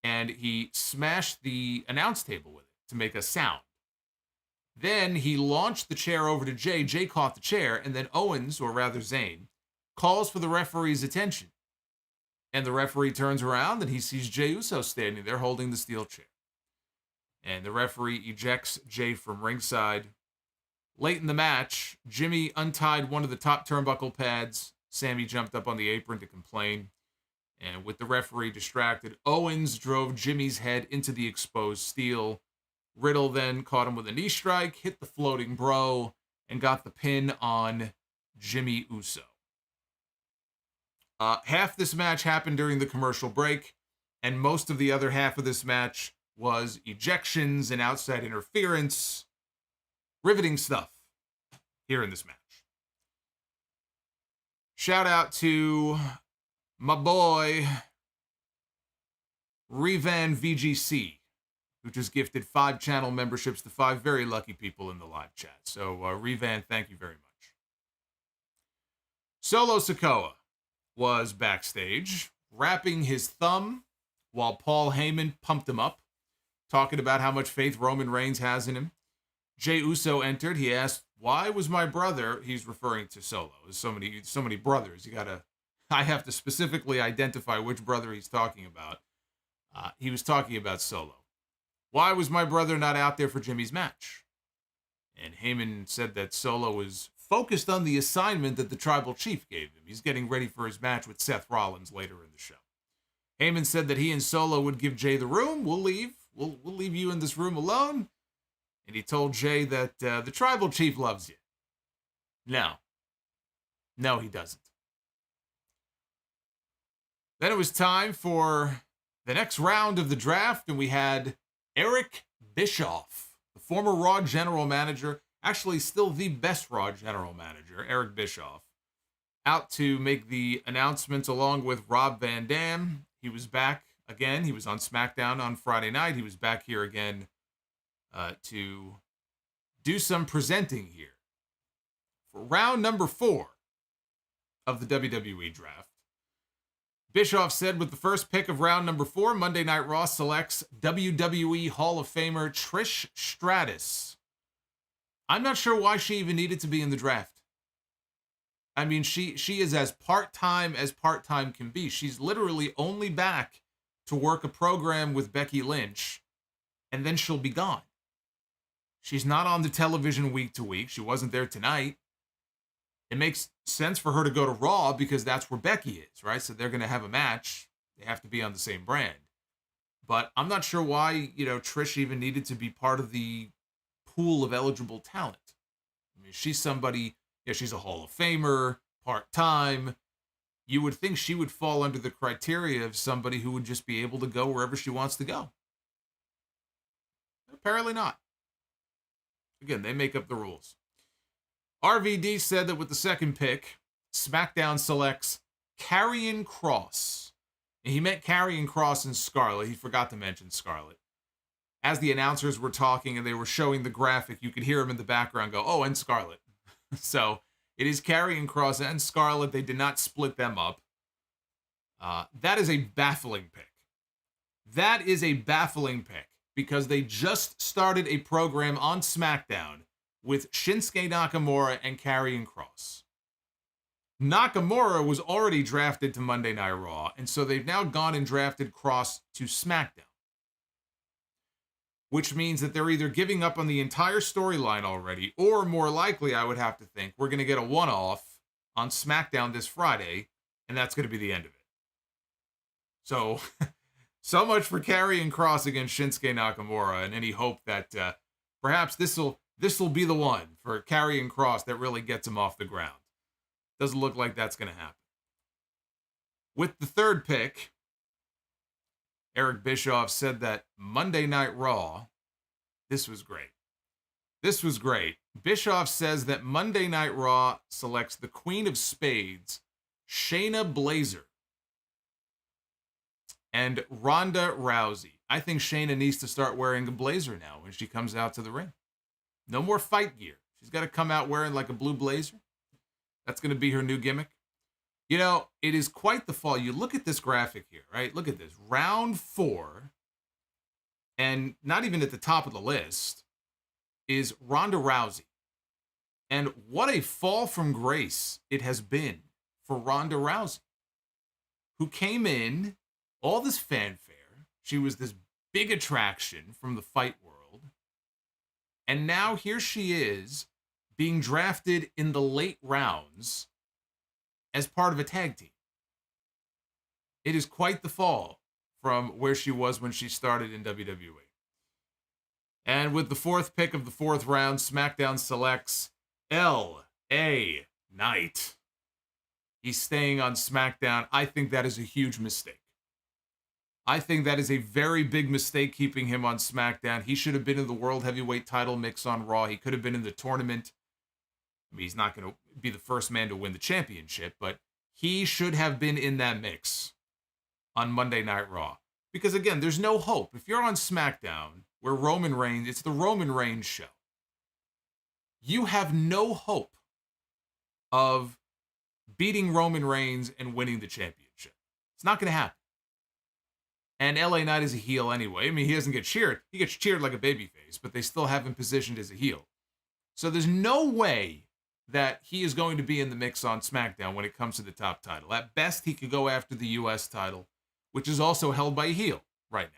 and he smashed the announce table with it to make a sound. Then he launched the chair over to Jey. Jey caught the chair, and then Owens, or rather Zayn, calls for the referee's attention. And the referee turns around, and he sees Jey Uso standing there holding the steel chair. And the referee ejects Jey from ringside. Late in the match, Jimmy untied one of the top turnbuckle pads. Sami jumped up on the apron to complain. And with the referee distracted, Owens drove Jimmy's head into the exposed steel. Riddle then caught him with a knee strike, hit the floating bro, and got the pin on Jimmy Uso. Half this match happened during the commercial break, and most of the other half of this match was ejections and outside interference. Riveting stuff here in this match. Shout out to my boy, Revan VGC, who just gifted 5 channel memberships to 5 very lucky people in the live chat. So, Revan, thank you very much. Solo Sikoa was backstage, wrapping his thumb while Paul Heyman pumped him up, talking about how much faith Roman Reigns has in him. Jey Uso entered. He asked, "Why was my brother?" He's referring to Solo. There's so many brothers. I have to specifically identify which brother he's talking about. He was talking about Solo. "Why was my brother not out there for Jimmy's match?" And Heyman said that Solo was focused on the assignment that the Tribal Chief gave him. He's getting ready for his match with Seth Rollins later in the show. Heyman said that he and Solo would give Jey the room. We'll leave. We'll leave you in this room alone. And he told Jey that the Tribal Chief loves you. No, he doesn't. Then it was time for the next round of the draft, and we had Eric Bischoff, the former Raw general manager, actually still the best Raw general manager, Eric Bischoff, out to make the announcements along with Rob Van Dam. He was back again. He was on SmackDown on Friday night. He was back here again to do some presenting here. For round number 4 of the WWE Draft, Bischoff said with the first pick of round number 4, Monday Night Raw selects WWE Hall of Famer Trish Stratus. I'm not sure why she even needed to be in the draft. I mean, she is as part-time can be. She's literally only back to work a program with Becky Lynch, and then she'll be gone. She's not on the television week to week. She wasn't there tonight. It makes sense for her to go to Raw because that's where Becky is, right? So they're going to have a match. They have to be on the same brand. But I'm not sure why, Trish even needed to be part of the pool of eligible talent. I mean, she's somebody, she's a Hall of Famer, part-time. You would think she would fall under the criteria of somebody who would just be able to go wherever she wants to go. Apparently not. Again, they make up the rules. RVD said that with the second pick, SmackDown selects Karrion Kross. And he meant Karrion Kross and Scarlett. He forgot to mention Scarlett. As the announcers were talking and they were showing the graphic, you could hear him in the background go, oh, and Scarlett. So it is Karrion Kross and Scarlett. They did not split them up. That is a baffling pick. That is a baffling pick because they just started a program on SmackDown with Shinsuke Nakamura and Karrion Kross. Nakamura was already drafted to Monday Night Raw, and so they've now gone and drafted Kross to SmackDown. Which means that they're either giving up on the entire storyline already, or more likely, I would have to think, we're going to get a one-off on SmackDown this Friday, and that's going to be the end of it. So, so much for Karrion Kross against Shinsuke Nakamura, and any hope that perhaps this will be the one for Karrion Kross that really gets him off the ground. Doesn't look like that's going to happen. With the third pick, Eric Bischoff said that Monday Night Raw, this was great. This was great. Bischoff says that Monday Night Raw selects the Queen of Spades, Shayna Baszler, and Ronda Rousey. I think Shayna needs to start wearing a blazer now when she comes out to the ring. No more fight gear. She's got to come out wearing like a blue blazer. That's going to be her new gimmick. It is quite the fall. You look at this graphic here, right? Look at this. Round 4, and not even at the top of the list, is Ronda Rousey. And what a fall from grace it has been for Ronda Rousey, who came in, all this fanfare. She was this big attraction from the fight world. And now here she is being drafted in the late rounds as part of a tag team. It is quite the fall from where she was when she started in WWE. And with the fourth pick of the fourth round, SmackDown selects L.A. Knight. He's staying on SmackDown. I think that is a huge mistake. I think that is a very big mistake keeping him on SmackDown. He should have been in the World Heavyweight title mix on Raw. He could have been in the tournament. I mean, he's not going to be the first man to win the championship, but he should have been in that mix on Monday Night Raw. Because again, there's no hope. If you're on SmackDown, where Roman Reigns, it's the Roman Reigns show, you have no hope of beating Roman Reigns and winning the championship. It's not going to happen. And LA Knight is a heel anyway. I mean, he doesn't get cheered. He gets cheered like a babyface, but they still have him positioned as a heel. So there's no way that he is going to be in the mix on SmackDown when it comes to the top title. At best, he could go after the U.S. title, which is also held by a heel right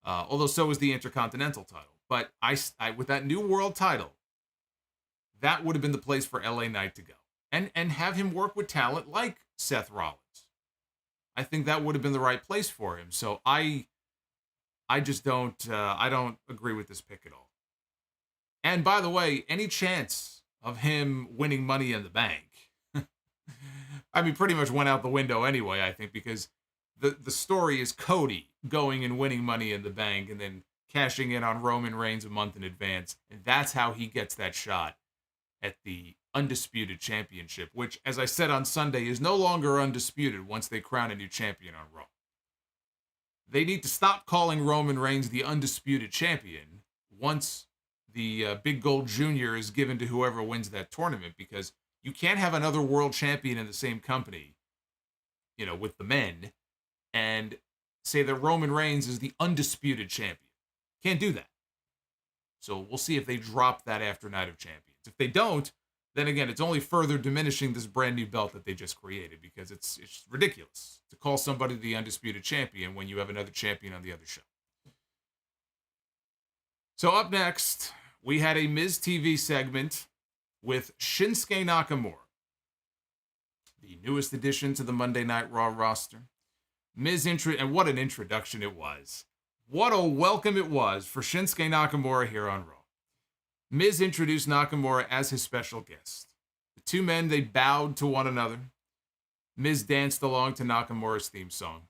now. Although so is the Intercontinental title. But I with that new world title, that would have been the place for LA Knight to go. And have him work with talent like Seth Rollins. I think that would have been the right place for him. So I just don't agree with this pick at all. And by the way, any chance of him winning Money in the Bank, I mean, pretty much went out the window anyway, I think, because the story is Cody going and winning Money in the Bank and then cashing in on Roman Reigns a month in advance. And that's how he gets that shot at the Undisputed Championship, which, as I said on Sunday, is no longer undisputed once they crown a new champion on Raw. They need to stop calling Roman Reigns the Undisputed Champion once the Big Gold Junior is given to whoever wins that tournament, because you can't have another world champion in the same company, with the men, and say that Roman Reigns is the undisputed champion. Can't do that. So we'll see if they drop that after Night of Champions. If they don't, then again, it's only further diminishing this brand new belt that they just created, because it's ridiculous to call somebody the undisputed champion when you have another champion on the other show. So up next, we had a Miz TV segment with Shinsuke Nakamura, the newest addition to the Monday Night Raw roster. Miz and what an introduction it was. What a welcome it was for Shinsuke Nakamura here on Raw. Miz introduced Nakamura as his special guest. The two men, they bowed to one another. Miz danced along to Nakamura's theme song,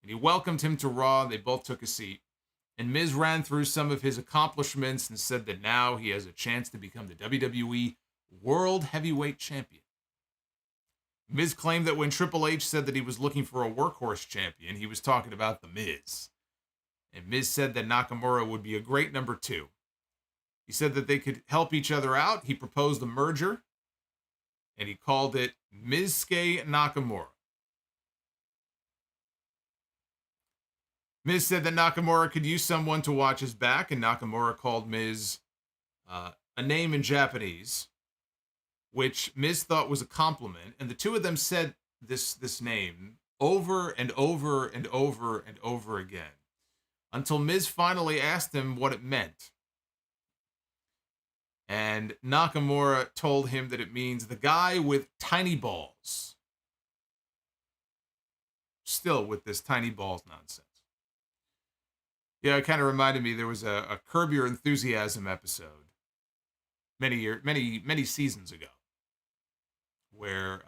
and he welcomed him to Raw. They both took a seat, and Miz ran through some of his accomplishments and said that now he has a chance to become the WWE World Heavyweight Champion. Miz claimed that when Triple H said that he was looking for a workhorse champion, he was talking about The Miz. And Miz said that Nakamura would be a great number 2. He said that they could help each other out. He proposed a merger, and he called it Mizsuke Nakamura. Miz said that Nakamura could use someone to watch his back, and Nakamura called Miz a name in Japanese, which Miz thought was a compliment, and the two of them said this name over and over and over and over again, until Miz finally asked him what it meant. And Nakamura told him that it means the guy with tiny balls. Still with this tiny balls nonsense. Yeah, it kind of reminded me, there was a Curb Your Enthusiasm episode many seasons ago, where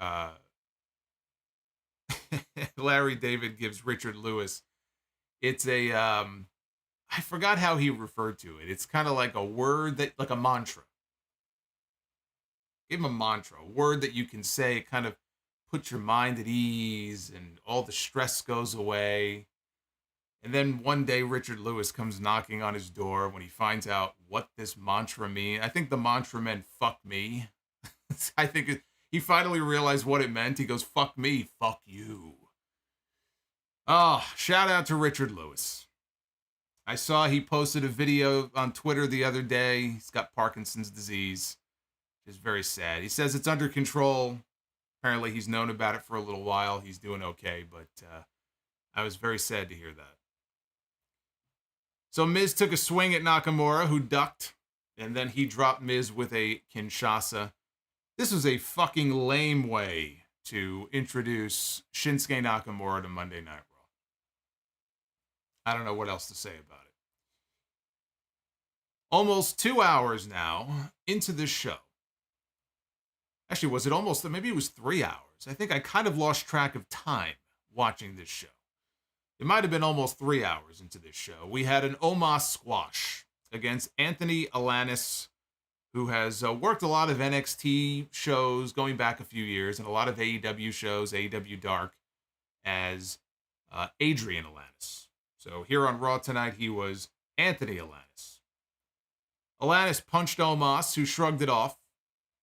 Larry David gives Richard Lewis, it's a I forgot how he referred to it. It's kind of like a word that, like a mantra. Give him a mantra, a word that you can say, kind of put your mind at ease and all the stress goes away. And then one day Richard Lewis comes knocking on his door when he finds out what this mantra means. I think the mantra meant fuck me. I think he finally realized what it meant. He goes, fuck me, fuck you. Oh, shout out to Richard Lewis. I saw he posted a video on Twitter the other day. He's got Parkinson's disease. It's very sad. He says it's under control. Apparently he's known about it for a little while. He's doing okay, but I was very sad to hear that. So Miz took a swing at Nakamura, who ducked, and then he dropped Miz with a Kinshasa. This was a fucking lame way to introduce Shinsuke Nakamura to Monday Night Raw. I don't know what else to say about it. Almost 2 hours now into this show. Actually, was it almost, maybe it was 3 hours. I think I kind of lost track of time watching this show. It might have been almost 3 hours into this show. We had an Omos squash against Anthony Alanis, who has worked a lot of NXT shows going back a few years, and a lot of AEW shows, AEW Dark, as Adrian Alanis. So here on Raw tonight, he was Anthony Alanis. Alanis punched Omos, who shrugged it off,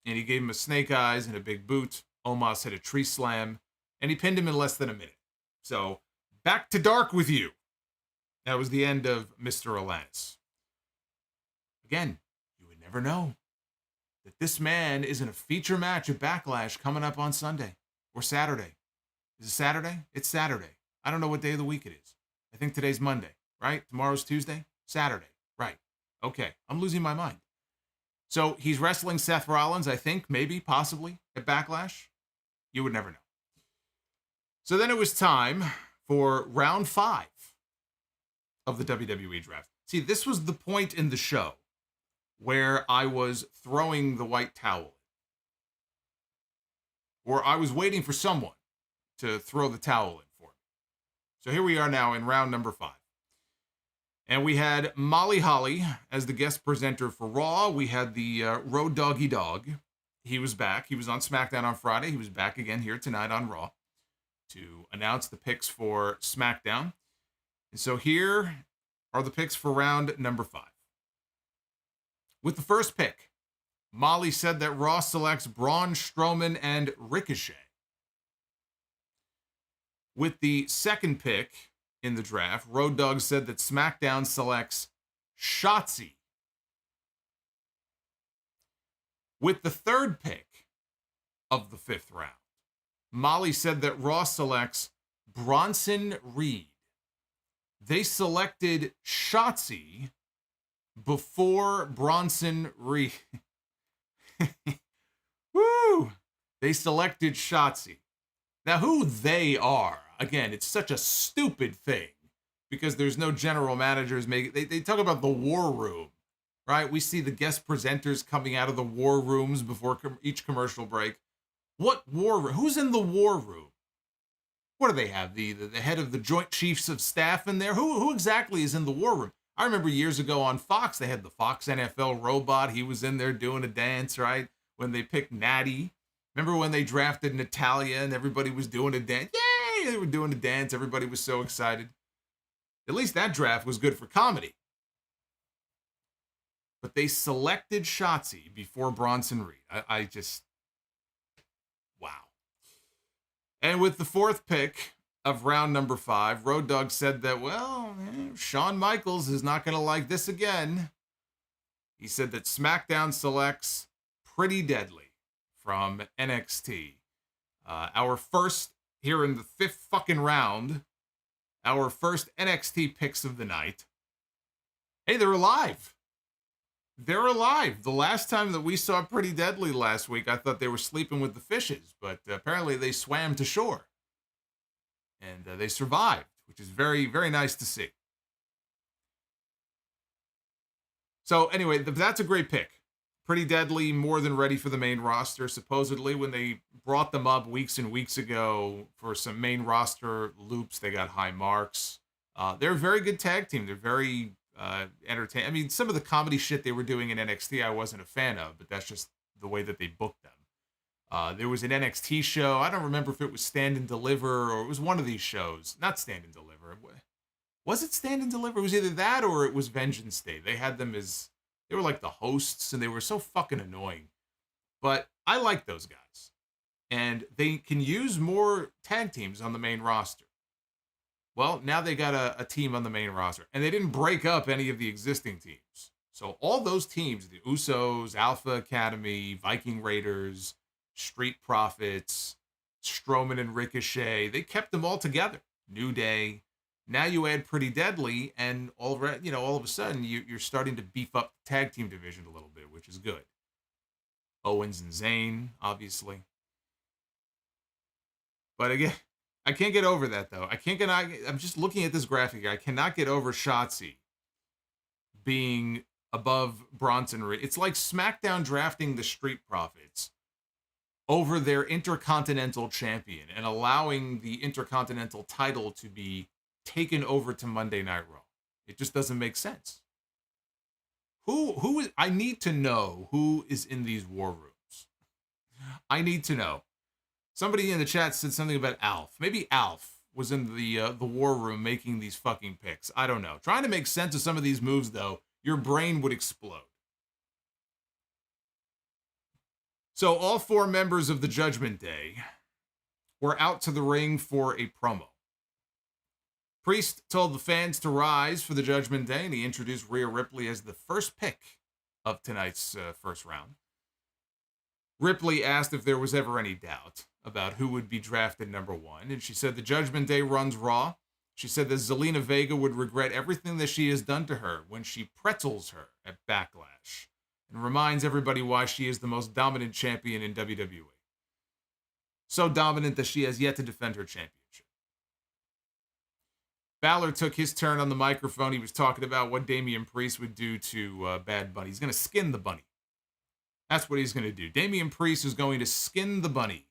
and he gave him a snake eyes and a big boot. Omos hit a tree slam, and he pinned him in less than a minute. So, back to dark with you. That was the end of Mr. Alanis. Again, you would never know that this man is in a feature match at Backlash coming up on Sunday or Saturday. Is it Saturday? It's Saturday. I don't know what day of the week it is. I think today's Monday, right? Tomorrow's Tuesday? Saturday, right. Okay, I'm losing my mind. So he's wrestling Seth Rollins, I think, maybe, possibly, at Backlash. You would never know. So then it was time for round 5 of the WWE Draft. See, this was the point in the show where I was throwing the white towel. Or I was waiting for someone to throw the towel in for me. So here we are now in round number 5. And we had Molly Holly as the guest presenter for Raw. We had the Road Doggy Dog. He was back. He was on SmackDown on Friday. He was back again here tonight on Raw to announce the picks for SmackDown. And so here are the picks for round number 5. With the first pick, Molly said that Raw selects Braun Strowman and Ricochet. With the second pick in the draft, Road Dogg said that SmackDown selects Shotzi. With the third pick of the 5th round, Molly said that Raw selects Bronson Reed. They selected Shotzi before Bronson Reed. Woo! They selected Shotzi. Now, who they are, again, it's such a stupid thing because there's no general managers. They talk about the war room, right? We see the guest presenters coming out of the war rooms before each commercial break. What war room? Who's in the war room? What do they have? The head of the Joint Chiefs of Staff in there? Who exactly is in the war room? I remember years ago on Fox, they had the Fox NFL robot. He was in there doing a dance, right? When they picked Natty. Remember when they drafted Natalia and everybody was doing a dance? Yay! They were doing a dance. Everybody was so excited. At least that draft was good for comedy. But they selected Shotzi before Bronson Reed. I just... wow. And with the fourth pick of round number 5, Road Dogg said that, well, Shawn Michaels is not going to like this again. He said that SmackDown selects Pretty Deadly from NXT. Our first, here in the 5th fucking round, our first NXT picks of the night. Hey, they're alive. They're alive. The last time that we saw Pretty Deadly last week, I thought they were sleeping with the fishes, but apparently they swam to shore. And they survived, which is very, very nice to see. So anyway, that's a great pick. Pretty Deadly, more than ready for the main roster. Supposedly, when they brought them up weeks and weeks ago for some main roster loops, they got high marks. They're a very good tag team. They're very entertaining. I mean, some of the comedy shit they were doing in NXT, I wasn't a fan of, but that's just the way that they booked them. There was an NXT show. I don't remember if it was Stand and Deliver or it was one of these shows. Not Stand and Deliver. Was it Stand and Deliver? It was either that or it was Vengeance Day. They had them as... they were like the hosts, and they were so fucking annoying. But I like those guys. And they can use more tag teams on the main roster. Well, now they got a team on the main roster. And they didn't break up any of the existing teams. So all those teams, the Usos, Alpha Academy, Viking Raiders, Street Profits, Strowman and Ricochet, they kept them all together. New Day. Now you add Pretty Deadly, and all of a sudden you're starting to beef up the tag team division a little bit, which is good. Owens and Zayn, obviously. But again, I can't get over that though. I'm just looking at this graphic here. I cannot get over Shotzi being above Bronson Reed. It's like SmackDown drafting the Street Profits over their Intercontinental Champion and allowing the Intercontinental title to be taken over to Monday Night Raw. It just doesn't make sense. Who is, I need to know who is in these war rooms. I need to know. Somebody in the chat said something about Alf. Maybe Alf was in the war room making these fucking picks. I don't know. Trying to make sense of some of these moves, though, your brain would explode. So all 4 members of the Judgment Day were out to the ring for a promo. Priest told the fans to rise for the Judgment Day, and he introduced Rhea Ripley as the first pick of tonight's first round. Ripley asked if there was ever any doubt about who would be drafted number 1, and she said the Judgment Day runs Raw. She said that Zelina Vega would regret everything that she has done to her when she pretzels her at Backlash, and reminds everybody why she is the most dominant champion in WWE. So dominant that she has yet to defend her championship. Balor took his turn on the microphone. He was talking about what Damian Priest would do to Bad Bunny. He's going to skin the bunny. That's what he's going to do. Damian Priest is going to skin the bunny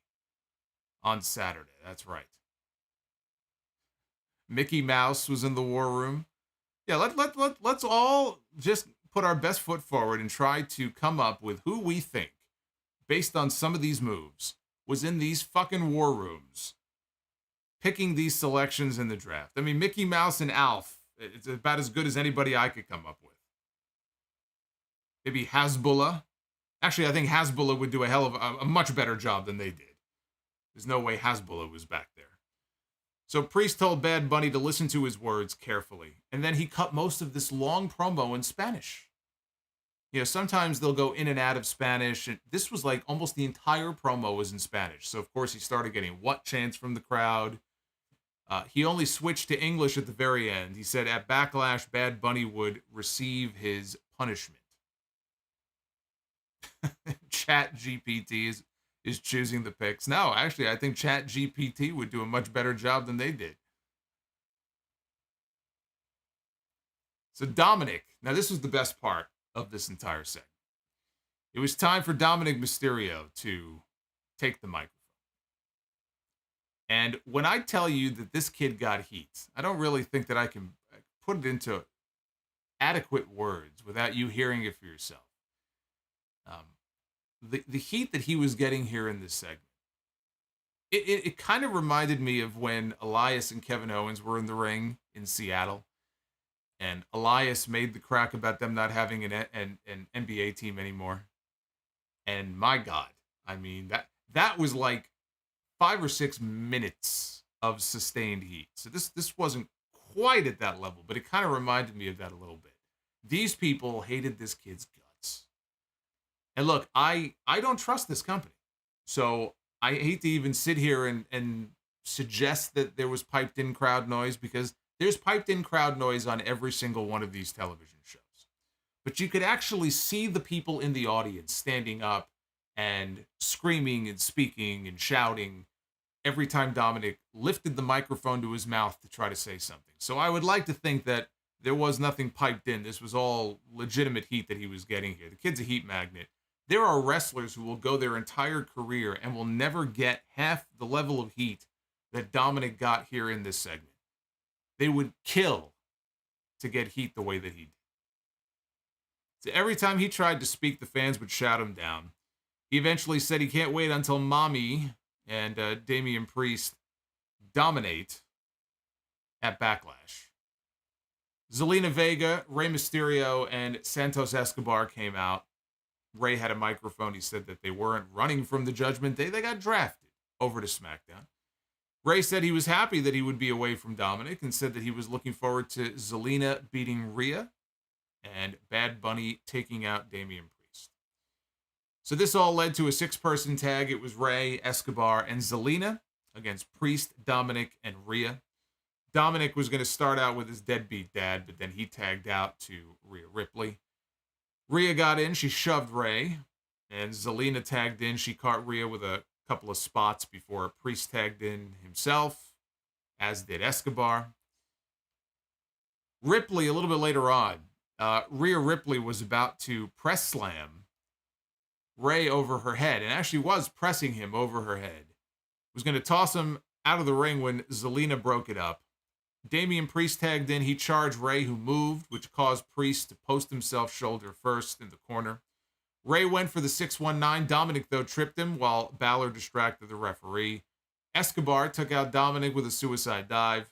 on Saturday. That's right. Mickey Mouse was in the war room. Yeah, let's all just put our best foot forward and try to come up with who we think, based on some of these moves, was in these fucking war rooms picking these selections in the draft. I mean, Mickey Mouse and Alf, it's about as good as anybody I could come up with. maybe Hasbullah. Actually, I think Hasbullah would do a much better job than they did. There's no way Hasbullah was back there. So Priest told Bad Bunny to listen to his words carefully, and then he cut most of this long promo in Spanish. You know, sometimes they'll go in and out of Spanish, and this was like almost the entire promo was in Spanish. So, of course, he started getting what chants from the crowd. He only switched to English at the very end. He said at Backlash, Bad Bunny would receive his punishment. Chat GPT is choosing the picks. No, actually, I think Chat GPT would do a much better job than they did. So Dominic, now this was the best part of this entire segment. It was time for Dominic Mysterio to take the microphone. And when I tell you that this kid got heat, I don't really think that I can put it into adequate words without you hearing it for yourself. The heat that he was getting here in this segment, it kind of reminded me of when Elias and Kevin Owens were in the ring in Seattle, and Elias made the crack about them not having an NBA team anymore. And my God, I mean, that was like 5 or 6 minutes of sustained heat. So this wasn't quite at that level, but it kind of reminded me of that a little bit. These people hated this kid's guts. And look, I don't trust this company. So I hate to even sit here and suggest that there was piped in crowd noise, because there's piped in crowd noise on every single one of these television shows. But you could actually see the people in the audience standing up and screaming and speaking and shouting every time Dominic lifted the microphone to his mouth to try to say something. So I would like to think that there was nothing piped in. This was all legitimate heat that he was getting here. The kid's a heat magnet. There are wrestlers who will go their entire career and will never get half the level of heat that Dominic got here in this segment. They would kill to get heat the way that he did. So every time he tried to speak, the fans would shout him down. He eventually said he can't wait until Mommy and Damian Priest dominate at Backlash. Zelina Vega, Rey Mysterio, and Santos Escobar came out. Rey had a microphone. He said that they weren't running from the Judgment Day. They got drafted over to SmackDown. Rey said he was happy that he would be away from Dominic and said that he was looking forward to Zelina beating Rhea and Bad Bunny taking out Damian Priest. So this all led to a 6-person tag. It was Rey, Escobar, and Zelina against Priest, Dominic, and Rhea. Dominic was going to start out with his deadbeat dad, but then he tagged out to Rhea Ripley. Rhea got in, she shoved Rey, and Zelina tagged in. She caught Rhea with a couple of spots before Priest tagged in himself, as did Escobar. Ripley, a little bit later on, Rhea Ripley was about to press slam Rey over her head, and actually was pressing him over her head. Was going to toss him out of the ring when Zelina broke it up. Damian Priest tagged in. He charged Rey, who moved, which caused Priest to post himself shoulder first in the corner. Rey went for the 619. Dominic, though, tripped him while Balor distracted the referee. Escobar took out Dominic with a suicide dive.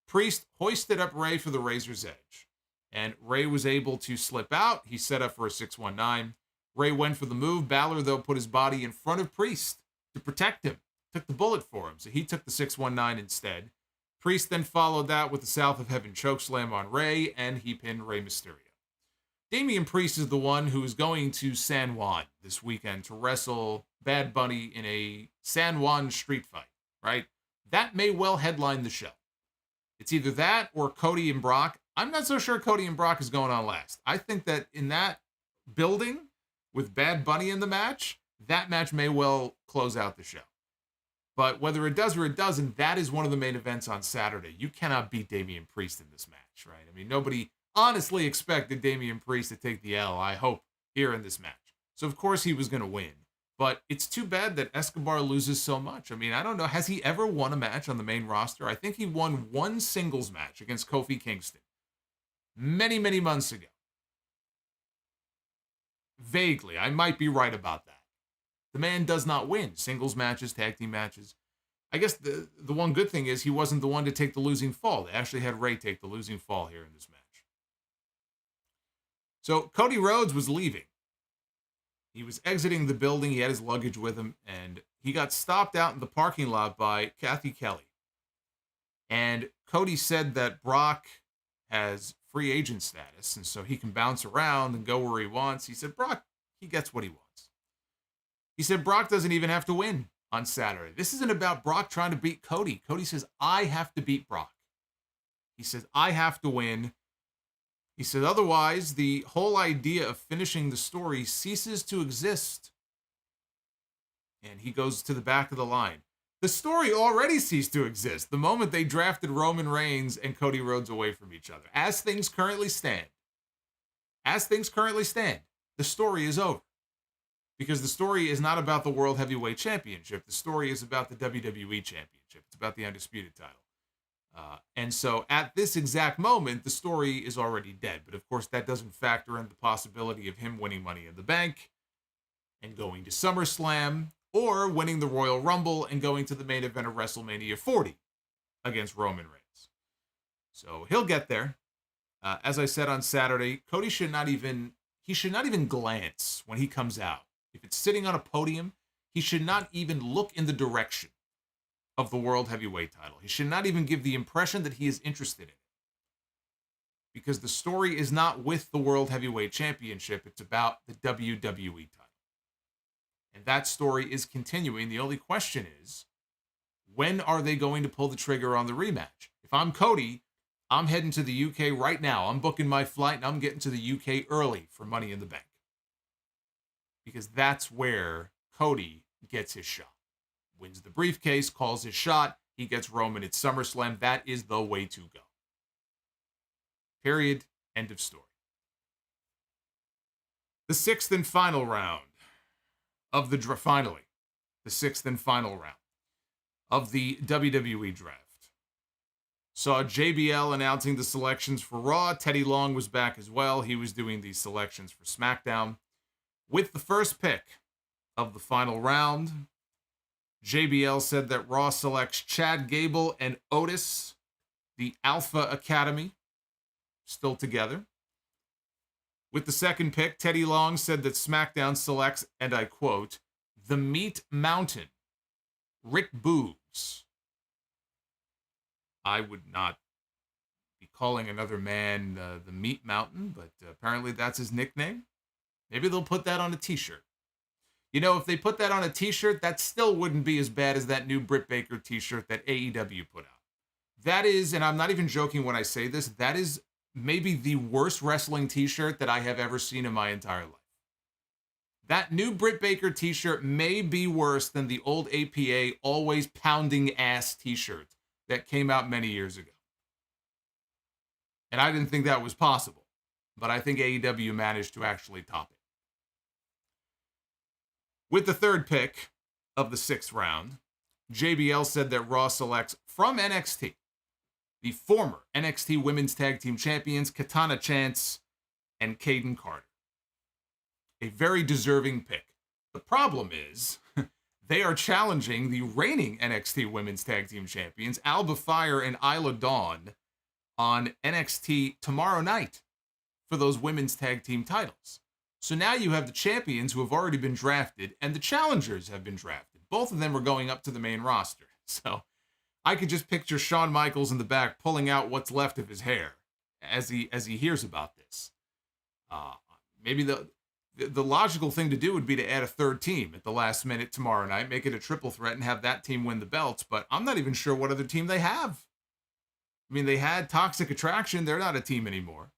Priest hoisted up Rey for the Razor's Edge, and Rey was able to slip out. He set up for a 619. Rey went for the move. Balor, though, put his body in front of Priest to protect him. Took the bullet for him, so he took the 619 instead. Priest then followed that with the South of Heaven chokeslam on Rey, and he pinned Rey Mysterio. Damian Priest is the one who is going to San Juan this weekend to wrestle Bad Bunny in a San Juan street fight, right? That may well headline the show. It's either that or Cody and Brock. I'm not so sure Cody and Brock is going on last. I think that in that building with Bad Bunny in the match, that match may well close out the show. But whether it does or it doesn't, that is one of the main events on Saturday. You cannot beat Damian Priest in this match, right? I mean, nobody honestly expected Damian Priest to take the L, I hope, here in this match. So, of course, he was going to win. But it's too bad that Escobar loses so much. I mean, I don't know. Has he ever won a match on the main roster? I think he won one singles match against Kofi Kingston many, many months ago. Vaguely. I might be right about that. The man does not win singles matches, tag team matches. I guess the one good thing is he wasn't the one to take the losing fall. They actually had Rey take the losing fall here in this match. So Cody Rhodes was leaving. He was exiting the building. He had his luggage with him, and he got stopped out in the parking lot by Kathy Kelly. And Cody said that Brock has free agent status, and so he can bounce around and go where he wants. He said Brock, he gets what he wants. He said Brock doesn't even have to win on Saturday. This isn't about Brock trying to beat Cody. Cody says, I have to beat Brock. He says, I have to win. He said, otherwise, the whole idea of finishing the story ceases to exist. And he goes to the back of the line. The story already ceased to exist the moment they drafted Roman Reigns and Cody Rhodes away from each other. As things currently stand, the story is over. Because the story is not about the World Heavyweight Championship. The story is about the WWE Championship. It's about the Undisputed title. And so at this exact moment, the story is already dead. But of course, that doesn't factor in the possibility of him winning Money in the Bank and going to SummerSlam, or winning the Royal Rumble and going to the main event of WrestleMania 40 against Roman Reigns. So he'll get there. As I said on Saturday, Cody should not even glance when he comes out. If it's sitting on a podium, he should not even look in the direction of the World Heavyweight title. He should not even give the impression that he is interested in it. Because the story is not with the World Heavyweight Championship, it's about the WWE title. And that story is continuing. The only question is, when are they going to pull the trigger on the rematch? If I'm Cody, I'm heading to the UK right now. I'm booking my flight and I'm getting to the UK early for Money in the Bank. Because that's where Cody gets his shot. Wins the briefcase, calls his shot, he gets Roman at SummerSlam. That is the way to go. Period. End of story. The sixth and final round of the sixth and final round of the WWE Draft. Saw JBL announcing the selections for Raw. Teddy Long was back as well. He was doing the selections for SmackDown. With the first pick of the final round, JBL said that Raw selects Chad Gable and Otis, the Alpha Academy, still together. With the second pick, Teddy Long said that SmackDown selects, and I quote, the Meat Mountain, Rick Boogs. I would not be calling another man the Meat Mountain, but apparently that's his nickname. Maybe they'll put that on a t-shirt. You know, if they put that on a t-shirt, that still wouldn't be as bad as that new Britt Baker t-shirt that AEW put out. That is, and I'm not even joking when I say this, that is maybe the worst wrestling t-shirt that I have ever seen in my entire life. That new Britt Baker t-shirt may be worse than the old APA always pounding ass t-shirt that came out many years ago. And I didn't think that was possible, but I think AEW managed to actually top it. With the third pick of the sixth round, JBL said that Raw selects from NXT the former NXT Women's Tag Team Champions Katana Chance and Caden Carter. A very deserving pick. The problem is they are challenging the reigning NXT Women's Tag Team Champions Alba Fire and Isla Dawn on NXT tomorrow night for those women's tag team titles. So now you have the champions who have already been drafted and the challengers have been drafted. Both of them are going up to the main roster. So I could just picture Shawn Michaels in the back pulling out what's left of his hair as he hears about this. Maybe the logical thing to do would be to add a third team at the last minute tomorrow night, make it a triple threat and have that team win the belts. But I'm not even sure what other team they have. I mean, they had Toxic Attraction. They're not a team anymore.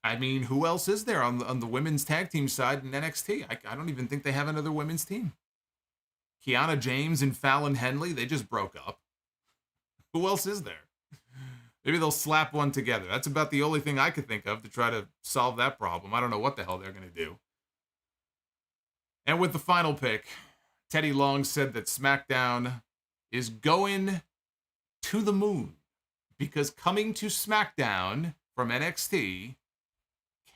I mean, who else is there on the women's tag team side in NXT? I don't even think they have another women's team. Kiana James and Fallon Henley, they just broke up. Who else is there? Maybe they'll slap one together. That's about the only thing I could think of to try to solve that problem. I don't know what the hell they're going to do. And with the final pick, Teddy Long said that SmackDown is going to the moon because coming to SmackDown from NXT,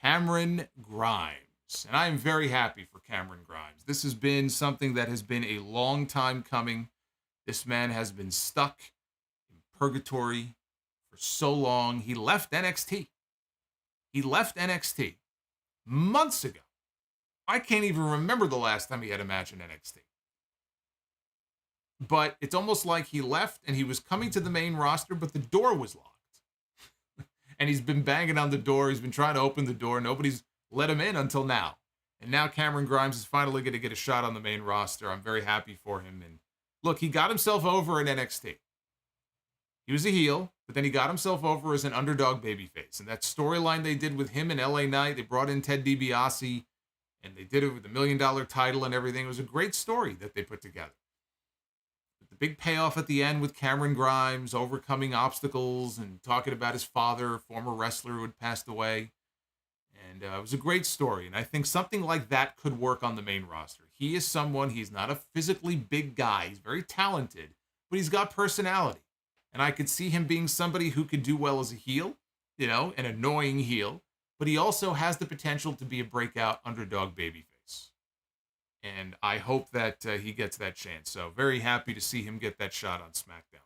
Cameron Grimes. And I am very happy for Cameron Grimes. This has been something that has been a long time coming. This man has been stuck in purgatory for so long. He left NXT. He left NXT months ago. I can't even remember the last time he had a match in NXT. But it's almost like he left and he was coming to the main roster, but the door was locked. And he's been banging on the door. He's been trying to open the door. Nobody's let him in until now. And now Cameron Grimes is finally going to get a shot on the main roster. I'm very happy for him. And look, he got himself over in NXT. He was a heel, but then he got himself over as an underdog babyface. And that storyline they did with him in LA Knight, they brought in Ted DiBiase, and they did it with the $1 million title and everything. It was a great story that they put together. But the big payoff at the end with Cameron Grimes overcoming obstacles and talking about his father, former wrestler who had passed away. And it was a great story. And I think something like that could work on the main roster. He is someone, he's not a physically big guy. He's very talented, but he's got personality. And I could see him being somebody who could do well as a heel, you know, an annoying heel. But he also has the potential to be a breakout underdog babyface. And I hope that he gets that chance. So very happy to see him get that shot on SmackDown.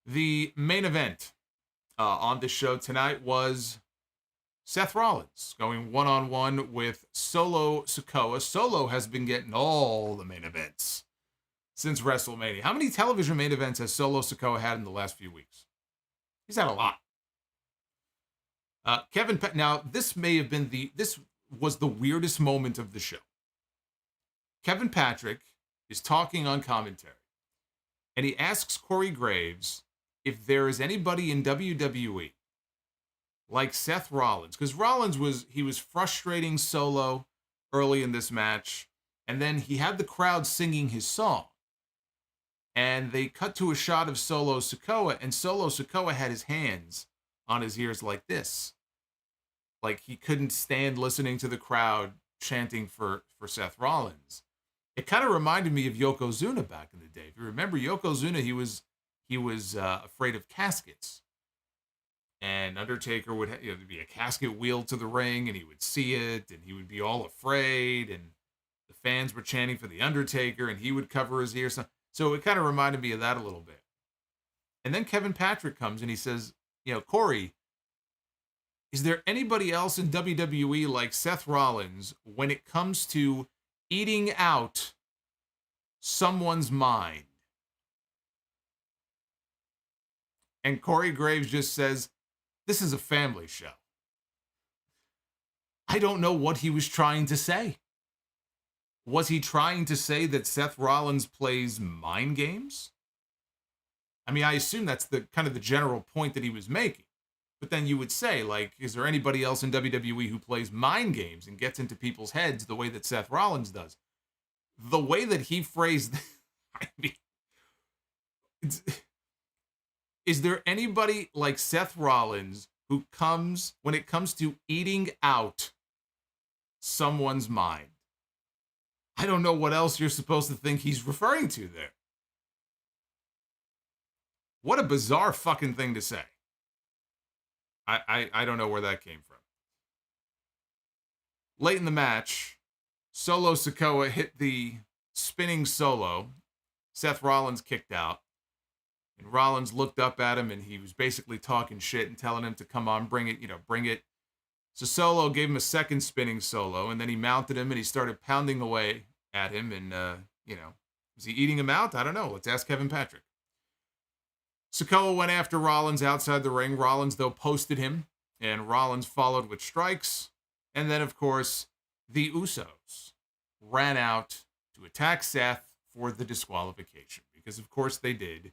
The main event on the show tonight was Seth Rollins going one-on-one with Solo Sikoa. Solo has been getting all the main events since WrestleMania. How many television main events has Solo Sikoa had in the last few weeks? He's had a lot. Now, this was the weirdest moment of the show. Kevin Patrick is talking on commentary, and he asks Corey Graves if there is anybody in WWE like Seth Rollins, because Rollins was frustrating Solo early in this match, and then he had the crowd singing his song, and they cut to a shot of Solo Sikoa, and Solo Sikoa had his hands on his ears like this, like he couldn't stand listening to the crowd chanting for Seth Rollins. It kind of reminded me of Yokozuna back in the day. If you remember Yokozuna, he was afraid of caskets. And Undertaker would there'd be a casket wheeled to the ring, and he would see it, and he would be all afraid, and the fans were chanting for the Undertaker, and he would cover his ears. So it kind of reminded me of that a little bit. And then Kevin Patrick comes and he says, Corey, is there anybody else in WWE like Seth Rollins when it comes to eating out someone's mind? And Corey Graves just says, this is a family show. I don't know what he was trying to say. Was he trying to say that Seth Rollins plays mind games? I mean, I assume that's the kind of the general point that he was making. But then you would say, like, is there anybody else in WWE who plays mind games and gets into people's heads the way that Seth Rollins does? The way that he phrased, I mean, is there anybody like Seth Rollins who comes, when it comes to eating out someone's mind? I don't know what else you're supposed to think he's referring to there. What a bizarre fucking thing to say. I don't know where that came from. Late in the match, Solo Sikoa hit the spinning solo. Seth Rollins kicked out. And Rollins looked up at him, and he was basically talking shit and telling him to come on, bring it, bring it. So Solo gave him a second spinning solo, and then he mounted him, and he started pounding away at him. And, was he eating him out? I don't know. Let's ask Kevin Patrick. Sikoa went after Rollins outside the ring. Rollins, though, posted him, and Rollins followed with strikes. And then, of course, the Usos ran out to attack Seth for the disqualification, because, of course, they did.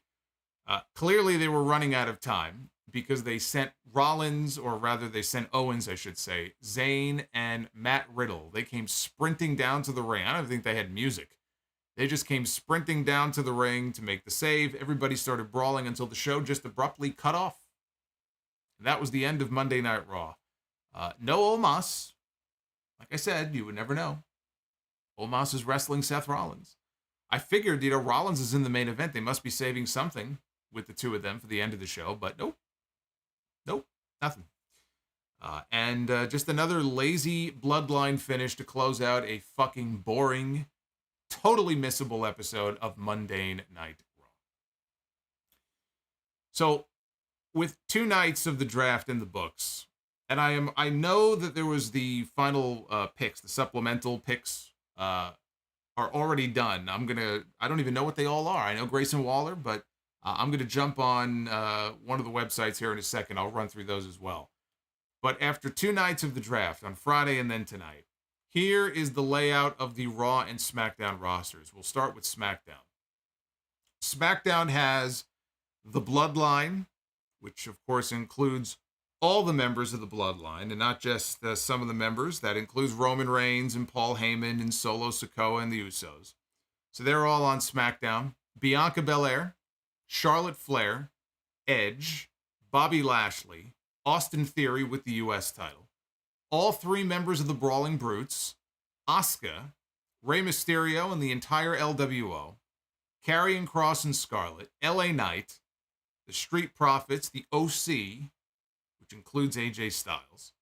Clearly, they were running out of time because they sent Rollins, or rather they sent Owens, I should say, Zayn and Matt Riddle. They came sprinting down to the ring. I don't think they had music. They just came sprinting down to the ring to make the save. Everybody started brawling until the show just abruptly cut off. And that was the end of Monday Night Raw. No Omos. Like I said, you would never know. Omos is wrestling Seth Rollins. I figured, Rollins is in the main event. They must be saving something with the two of them for the end of the show, but nope, nothing. And just another lazy Bloodline finish to close out a fucking boring, totally missable episode of Monday Night Raw. So, with 2 nights of the draft in the books, And I know that there was the final picks, the supplemental picks are already done. I don't even know what they all are. I know Grayson Waller, but I'm gonna jump on one of the websites here in a second. I'll run through those as well. But after 2 nights of the draft on Friday and then tonight, here is the layout of the Raw and SmackDown rosters. We'll start with SmackDown. SmackDown has the Bloodline, which of course includes all the members of the Bloodline, and not just some of the members. That includes Roman Reigns and Paul Heyman and Solo Sikoa and the Usos. So they're all on SmackDown. Bianca Belair, Charlotte Flair, Edge, Bobby Lashley, Austin Theory with the U.S. title, all 3 members of the Brawling Brutes, Asuka, Rey Mysterio and the entire LWO, Karrion Kross and Scarlett, LA Knight, the Street Profits, the OC, which includes AJ Styles,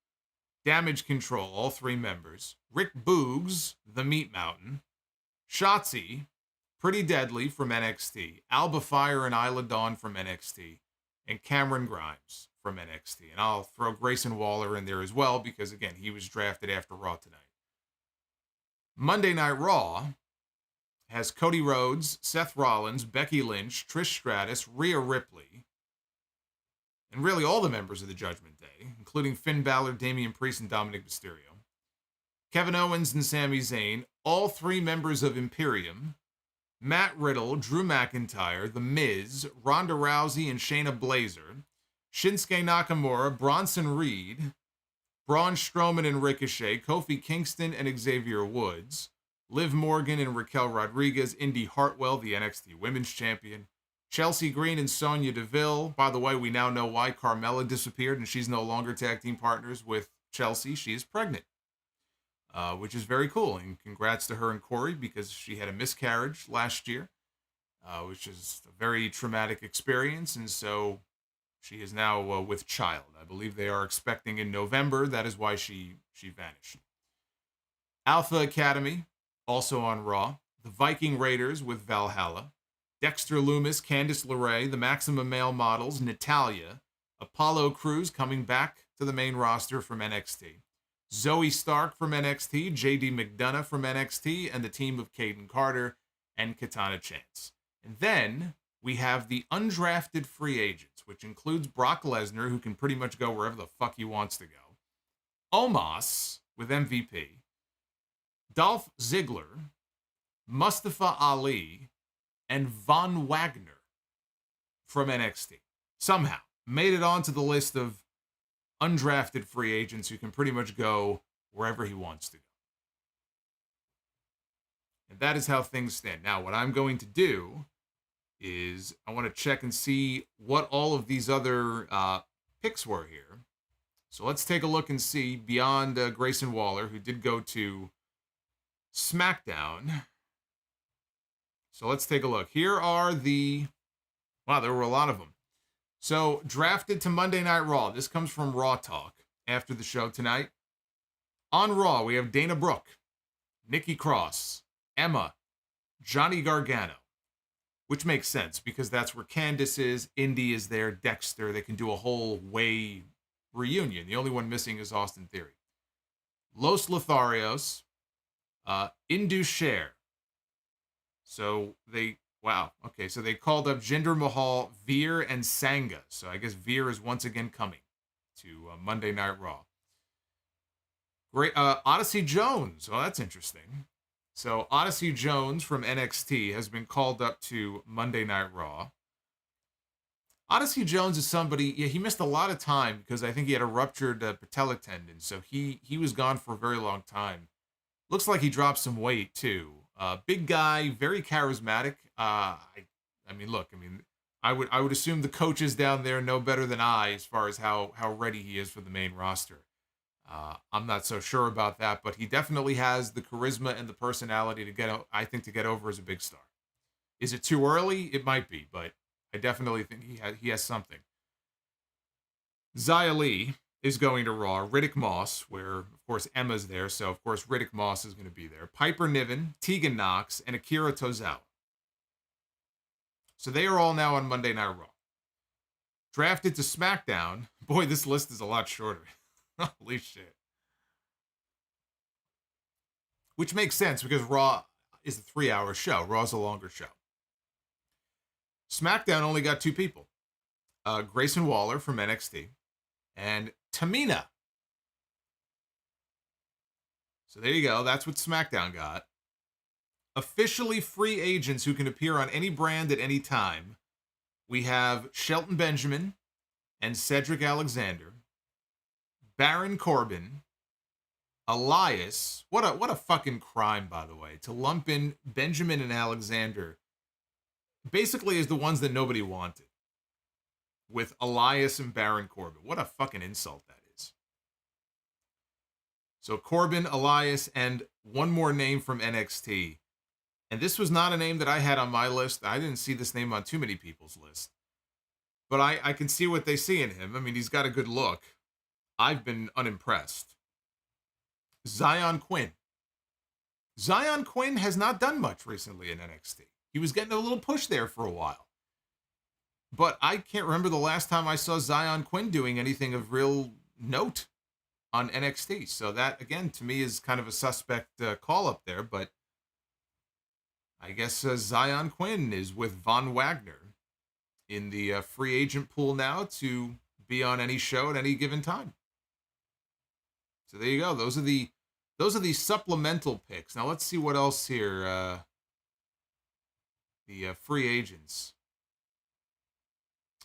Damage Control, all 3 members, Rick Boogs, the Meat Mountain, Shotzi, Pretty Deadly from NXT, Alba Fire and Isla Dawn from NXT, and Cameron Grimes from NXT. And I'll throw Grayson Waller in there as well because, again, he was drafted after Raw tonight. Monday Night Raw has Cody Rhodes, Seth Rollins, Becky Lynch, Trish Stratus, Rhea Ripley, and really all the members of the Judgment Day, including Finn Balor, Damian Priest, and Dominic Mysterio. Kevin Owens and Sami Zayn, all 3 members of Imperium, Matt Riddle, Drew McIntyre, The Miz, Ronda Rousey, and Shayna Baszler, Shinsuke Nakamura, Bronson Reed, Braun Strowman and Ricochet, Kofi Kingston and Xavier Woods, Liv Morgan and Raquel Rodriguez, Indy Hartwell, the NXT Women's Champion, Chelsea Green and Sonya Deville. By the way, we now know why Carmella disappeared and she's no longer tag team partners with Chelsea. She is pregnant, which is very cool. And congrats to her and Corey because she had a miscarriage last year, which is a very traumatic experience. And so she is now with child. I believe they are expecting in November. That is why she vanished. Alpha Academy, also on Raw. The Viking Raiders with Valhalla. Dexter Lumis, Candice LeRae, the Maximum Male Models, Natalya, Apollo Crews coming back to the main roster from NXT. Zoe Stark from NXT, JD McDonough from NXT, and the team of Caden Carter and Katana Chance. And then we have the undrafted free agents, which includes Brock Lesnar, who can pretty much go wherever the fuck he wants to go. Omos with MVP. Dolph Ziggler, Mustafa Ali, and Von Wagner from NXT. Somehow made it onto the list of undrafted free agents who can pretty much go wherever he wants to go. And that is how things stand. Now, what I'm going to do is I want to check and see what all of these other picks were here. So let's take a look and see beyond Grayson Waller, who did go to SmackDown. So let's take a look. Here are wow, there were a lot of them. So drafted to Monday Night Raw. This comes from Raw Talk after the show tonight. On Raw, we have Dana Brooke, Nikki Cross, Emma, Johnny Gargano, which makes sense because that's where Candice is. Indy is there, Dexter. They can do a whole way reunion. The only one missing is Austin Theory. Los Lotharios, Indu Sher. So they called up Jinder Mahal, Veer, and Sangha. So I guess Veer is once again coming to Monday Night Raw. Great, Odyssey Jones. Oh, that's interesting. So Odyssey Jones from NXT has been called up to Monday Night Raw. Odyssey Jones is somebody, he missed a lot of time because I think he had a ruptured patella tendon. So he was gone for a very long time. Looks like he dropped some weight too. Big guy, very charismatic. I would assume the coaches down there know better than I as far as how ready he is for the main roster. I'm not so sure about that, but he definitely has the charisma and the personality to get over as a big star. Is it too early? It might be, but I definitely think he has something. Xia Li is going to Raw. Riddick Moss, where, of course, Emma's there, so, of course, Riddick Moss is going to be there. Piper Niven, Tegan Knox, and Akira Tozawa. So they are all now on Monday Night Raw. Drafted to SmackDown. Boy, this list is a lot shorter. Holy shit. Which makes sense because Raw is a 3-hour show. Raw's a longer show. SmackDown only got 2 people. Grayson Waller from NXT and Tamina. So there you go. That's what SmackDown got. Officially free agents who can appear on any brand at any time. We have Shelton Benjamin and Cedric Alexander. Baron Corbin. Elias. What a fucking crime, by the way, to lump in Benjamin and Alexander basically as the ones that nobody wanted. With Elias and Baron Corbin. What a fucking insult that is. So Corbin, Elias, and one more name from NXT. And this was not a name that I had on my list. I didn't see this name on too many people's list. But I can see what they see in him. I mean, he's got a good look. I've been unimpressed. Zion Quinn. Zion Quinn has not done much recently in NXT. He was getting a little push there for a while. But I can't remember the last time I saw Zion Quinn doing anything of real note on NXT. So that, again, to me is kind of a suspect call up there. But I guess Zion Quinn is with Von Wagner in the free agent pool now to be on any show at any given time. So there you go. Those are the supplemental picks. Now let's see what else here. The free agents.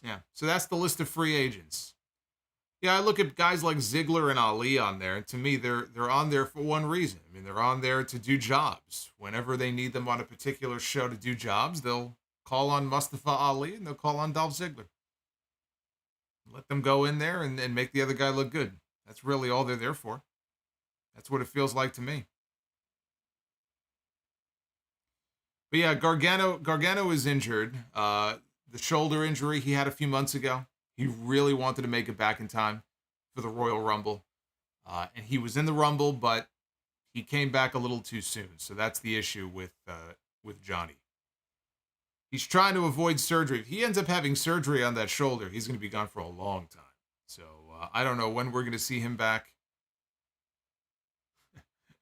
Yeah, so that's the list of free agents. Yeah, I look at guys like Ziggler and Ali on there, and to me, they're on there for one reason. I mean, they're on there to do jobs. Whenever they need them on a particular show to do jobs, they'll call on Mustafa Ali and they'll call on Dolph Ziggler. Let them go in there and make the other guy look good. That's really all they're there for. That's what it feels like to me. But yeah, Gargano is injured. The shoulder injury he had a few months ago. He really wanted to make it back in time for the Royal Rumble. And he was in the Rumble, but he came back a little too soon. So that's the issue with Johnny. He's trying to avoid surgery. If he ends up having surgery on that shoulder, he's going to be gone for a long time. So I don't know when we're going to see him back.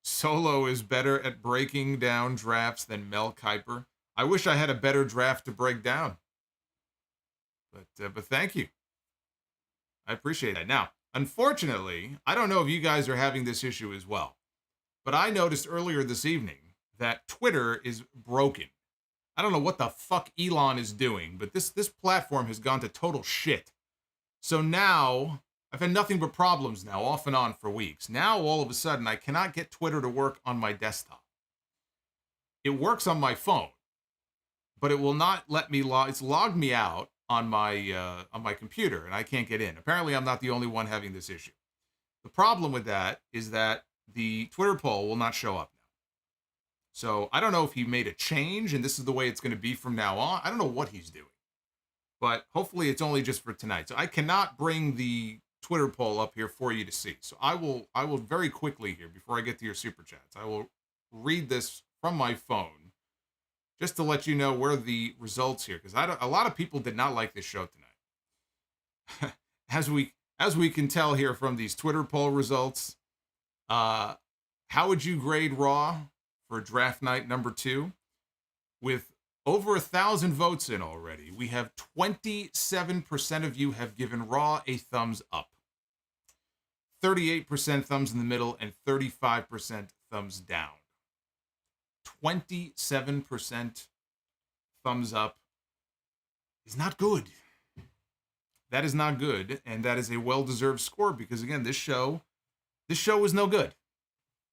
Solo is better at breaking down drafts than Mel Kiper. I wish I had a better draft to break down. But thank you. I appreciate that. Now, unfortunately, I don't know if you guys are having this issue as well, but I noticed earlier this evening that Twitter is broken. I don't know what the fuck Elon is doing, but this platform has gone to total shit. So now, I've had nothing but problems now, off and on for weeks. Now, all of a sudden, I cannot get Twitter to work on my desktop. It works on my phone, but it will not let me it's logged me out on my computer, and I can't get in. Apparently, I'm not the only one having this issue. The problem with that is that the Twitter poll will not show up now. So I don't know if he made a change, and this is the way it's going to be from now on. I don't know what he's doing, but hopefully it's only just for tonight. So I cannot bring the Twitter poll up here for you to see. So I will very quickly here, before I get to your super chats, I will read this from my phone, just to let you know where the results here, because a lot of people did not like this show tonight. as we can tell here from these Twitter poll results, how would you grade Raw for draft night number 2? With over 1,000 votes in already, we have 27% of you have given Raw a thumbs up, 38% thumbs in the middle, and 35% thumbs down. 27% thumbs up is not good. That is not good, and that is a well-deserved score because, again, this show was no good.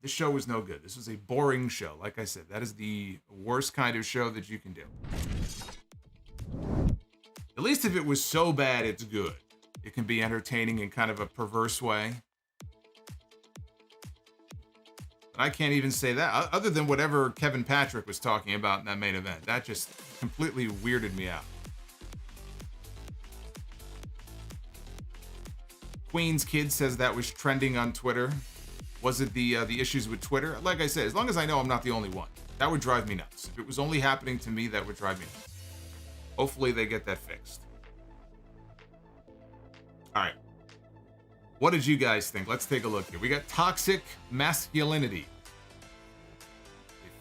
This show was no good. This was a boring show. Like I said, that is the worst kind of show that you can do. At least if it was so bad, it's good. It can be entertaining in kind of a perverse way. I can't even say that, other than whatever Kevin Patrick was talking about in that main event. That just completely weirded me out. Queen's Kid says that was trending on Twitter. Was it the issues with Twitter? Like I said, as long as I know I'm not the only one, that would drive me nuts. If it was only happening to me, that would drive me nuts. Hopefully they get that fixed. All right. What did you guys think? Let's take a look here. We got Toxic Masculinity.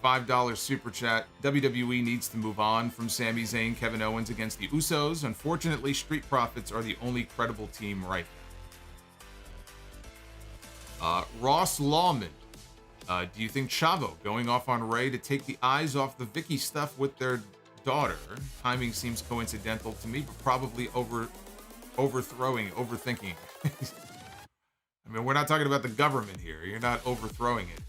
A $5 super chat. WWE needs to move on from Sami Zayn, Kevin Owens against the Usos. Unfortunately, Street Profits are the only credible team right now. Ross Lawman. Do you think Chavo going off on Ray to take the eyes off the Vicky stuff with their daughter? Timing seems coincidental to me, but probably overthinking. I mean, we're not talking about the government here. You're not overthrowing it.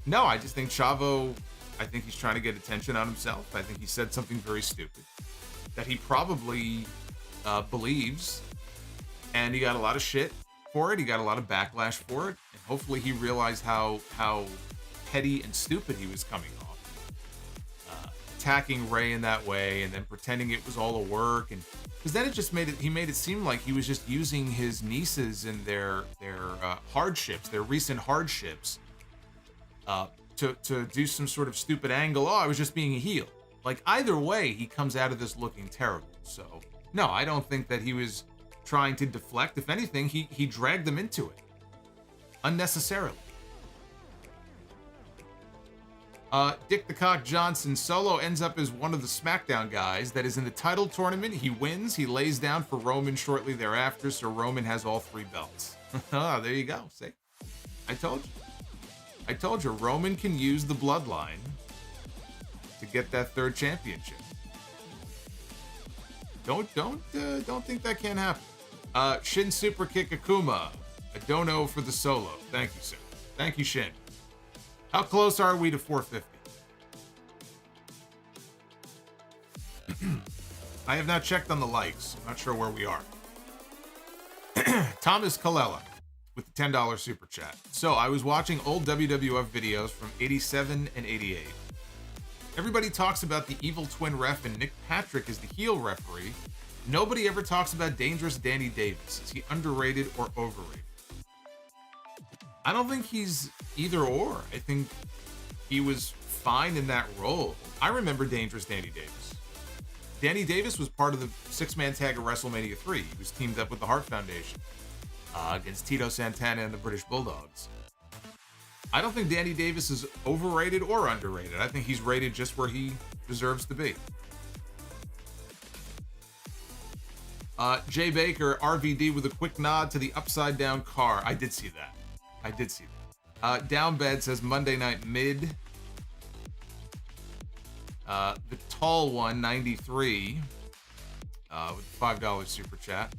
No, I just think Chavo, I think he's trying to get attention on himself. I think he said something very stupid that he probably believes, and he got a lot of shit for it. He got a lot of backlash for it, and hopefully he realized how petty and stupid he was coming off. Attacking Ray in that way, and then pretending it was all a work, and because then it just made it seem like he was just using his nieces and their hardships, their recent hardships, to do some sort of stupid angle. Oh, I was just being a heel. Like, either way, he comes out of this looking terrible. So no, I don't think that he was trying to deflect. If anything, he dragged them into it unnecessarily. Dick the Cock Johnson. Solo ends up as one of the SmackDown guys that is in the title tournament. He wins. He lays down for Roman shortly thereafter, so Roman has all 3 belts. Oh, there you go. See? I told you. Roman can use the bloodline to get that 3rd championship. Don't think that can't happen. Shin Super Kick Akuma. A dono for the Solo. Thank you, sir. Thank you, Shin. How close are we to 450? I have not checked on the likes. I'm not sure where we are. Thomas Kalella with the $10 super chat. So I was watching old WWF videos from 87 and 88. Everybody talks about the evil twin ref and Nick Patrick as the heel referee. Nobody ever talks about Dangerous Danny Davis. Is he underrated or overrated? I don't think he's either or. I think he was fine in that role. I remember Dangerous Danny Davis. Danny Davis was part of the 6-man tag at WrestleMania 3. He was teamed up with the Hart Foundation against Tito Santana and the British Bulldogs. I don't think Danny Davis is overrated or underrated. I think he's rated just where he deserves to be. Jay Baker, RVD with a quick nod to the upside down car. I did see that. Downbed says Monday Night Mid. The tall one, 93, with $5 super chat.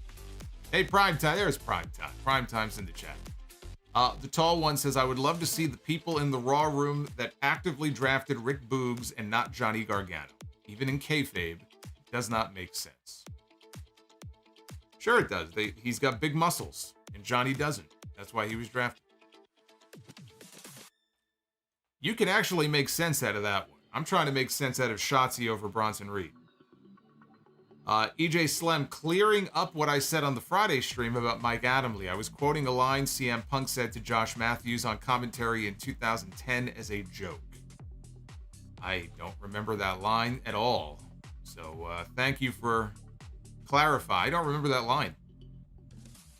Hey, Prime Time. There's Prime Time. Prime Time's in the chat. The tall one says, I would love to see the people in the Raw room that actively drafted Rick Boogs and not Johnny Gargano. Even in kayfabe, it does not make sense. Sure it does. He's got big muscles, and Johnny doesn't. That's why he was drafted. You can actually make sense out of that one. I'm trying to make sense out of Shotzi over Bronson Reed. EJ Slem, clearing up what I said on the Friday stream about Mike Adamle. I was quoting a line CM Punk said to Josh Matthews on commentary in 2010 as a joke. I don't remember that line at all. So thank you for clarifying. I don't remember that line.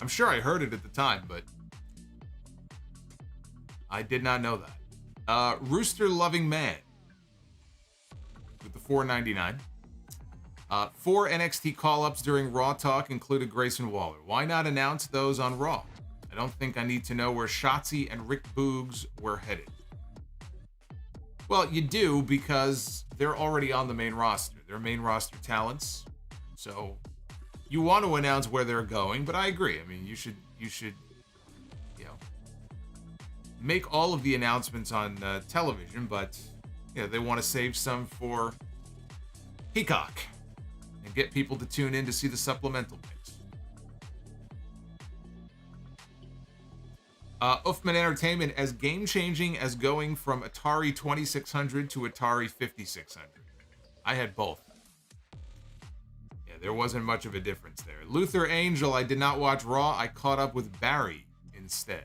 I'm sure I heard it at the time, but I did not know that. Rooster Loving Man with the $4.99. 4 NXT call-ups during Raw Talk included Grayson Waller. Why not announce those on Raw? I don't think I need to know where Shotzi and Rick Boogs were headed. Well, you do, because they're already on the main roster. They're main roster talents. So you want to announce where they're going, but I agree. I mean, you should make all of the announcements on television, but they want to save some for Peacock and get people to tune in to see the supplemental picks. Uffman Entertainment, as game-changing as going from Atari 2600 to Atari 5600. I had both. Yeah, there wasn't much of a difference there. Luther Angel, I did not watch Raw. I caught up with Barry instead.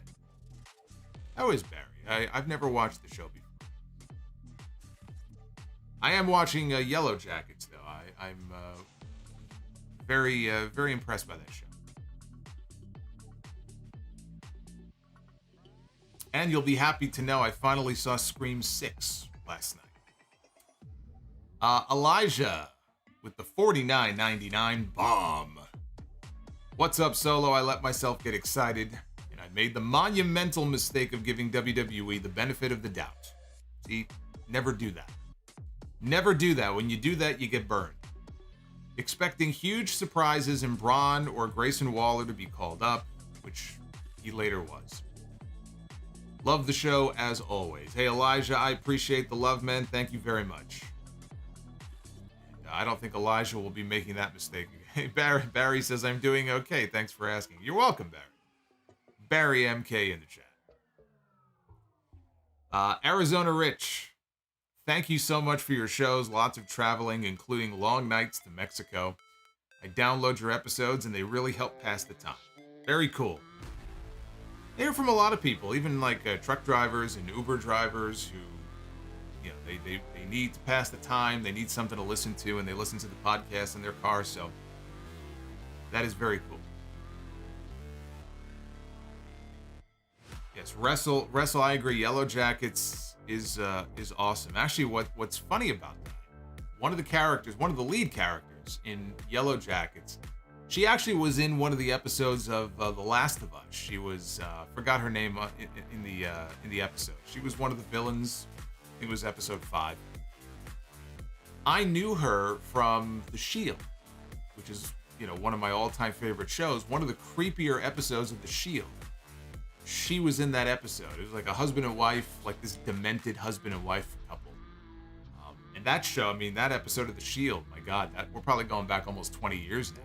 How is Barry? I've never watched the show before. I am watching Yellow Jackets, though. I'm very impressed by that show. And you'll be happy to know I finally saw Scream 6 last night. Elijah with the $49.99 bomb. What's up, Solo? I let myself get excited, and I made the monumental mistake of giving WWE the benefit of the doubt. See, never do that. Never do that. When you do that, you get burned. Expecting huge surprises in Braun or Grayson Waller to be called up, which he later was. Love the show as always. Hey, Elijah, I appreciate the love, man. Thank you very much. I don't think Elijah will be making that mistake again. Hey, Barry says, I'm doing okay. Thanks for asking. You're welcome, Barry. Barry MK in the chat. Arizona Rich, thank you so much for your shows. Lots of traveling, including long nights to Mexico. I download your episodes, and they really help pass the time. Very cool. I hear from a lot of people, even like truck drivers and Uber drivers who, you know, they need to pass the time. They need something to listen to, and they listen to the podcast in their car. So that is very cool. Yes, Wrestle. I agree. Yellow Jackets is awesome. Actually, what's funny about that? One of the lead characters in Yellow Jackets, she actually was in one of the episodes of The Last of Us. She was forgot her name in the episode. She was one of the villains. I think it was episode 5. I knew her from The Shield, which is, you know, one of my all-time favorite shows. One of the creepier episodes of The Shield. She was in that episode. It was like a husband and wife, like this demented husband and wife couple. And that show, I mean, that episode of The Shield, my God, we're probably going back almost 20 years now.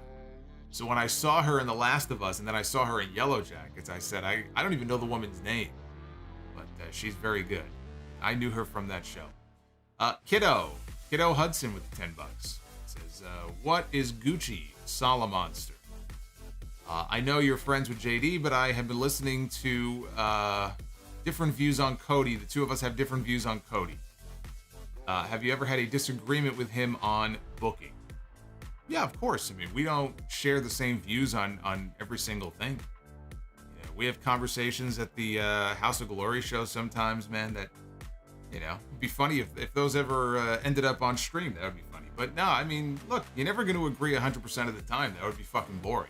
So when I saw her in The Last of Us, and then I saw her in Yellow Jackets, I said, I don't even know the woman's name, but she's very good. I knew her from that show. Kiddo Hudson with the $10 says, what is Gucci Solomonster? I know you're friends with JD, but I have been listening to different views on Cody. The two of us have different views on Cody. Have you ever had a disagreement with him on booking? Yeah, of course. I mean, we don't share the same views on every single thing. You know, we have conversations at the House of Glory show sometimes, man, that, you know, it'd be funny if those ever ended up on stream. That would be funny. But no, I mean, look, you're never going to agree 100% of the time. That would be fucking boring.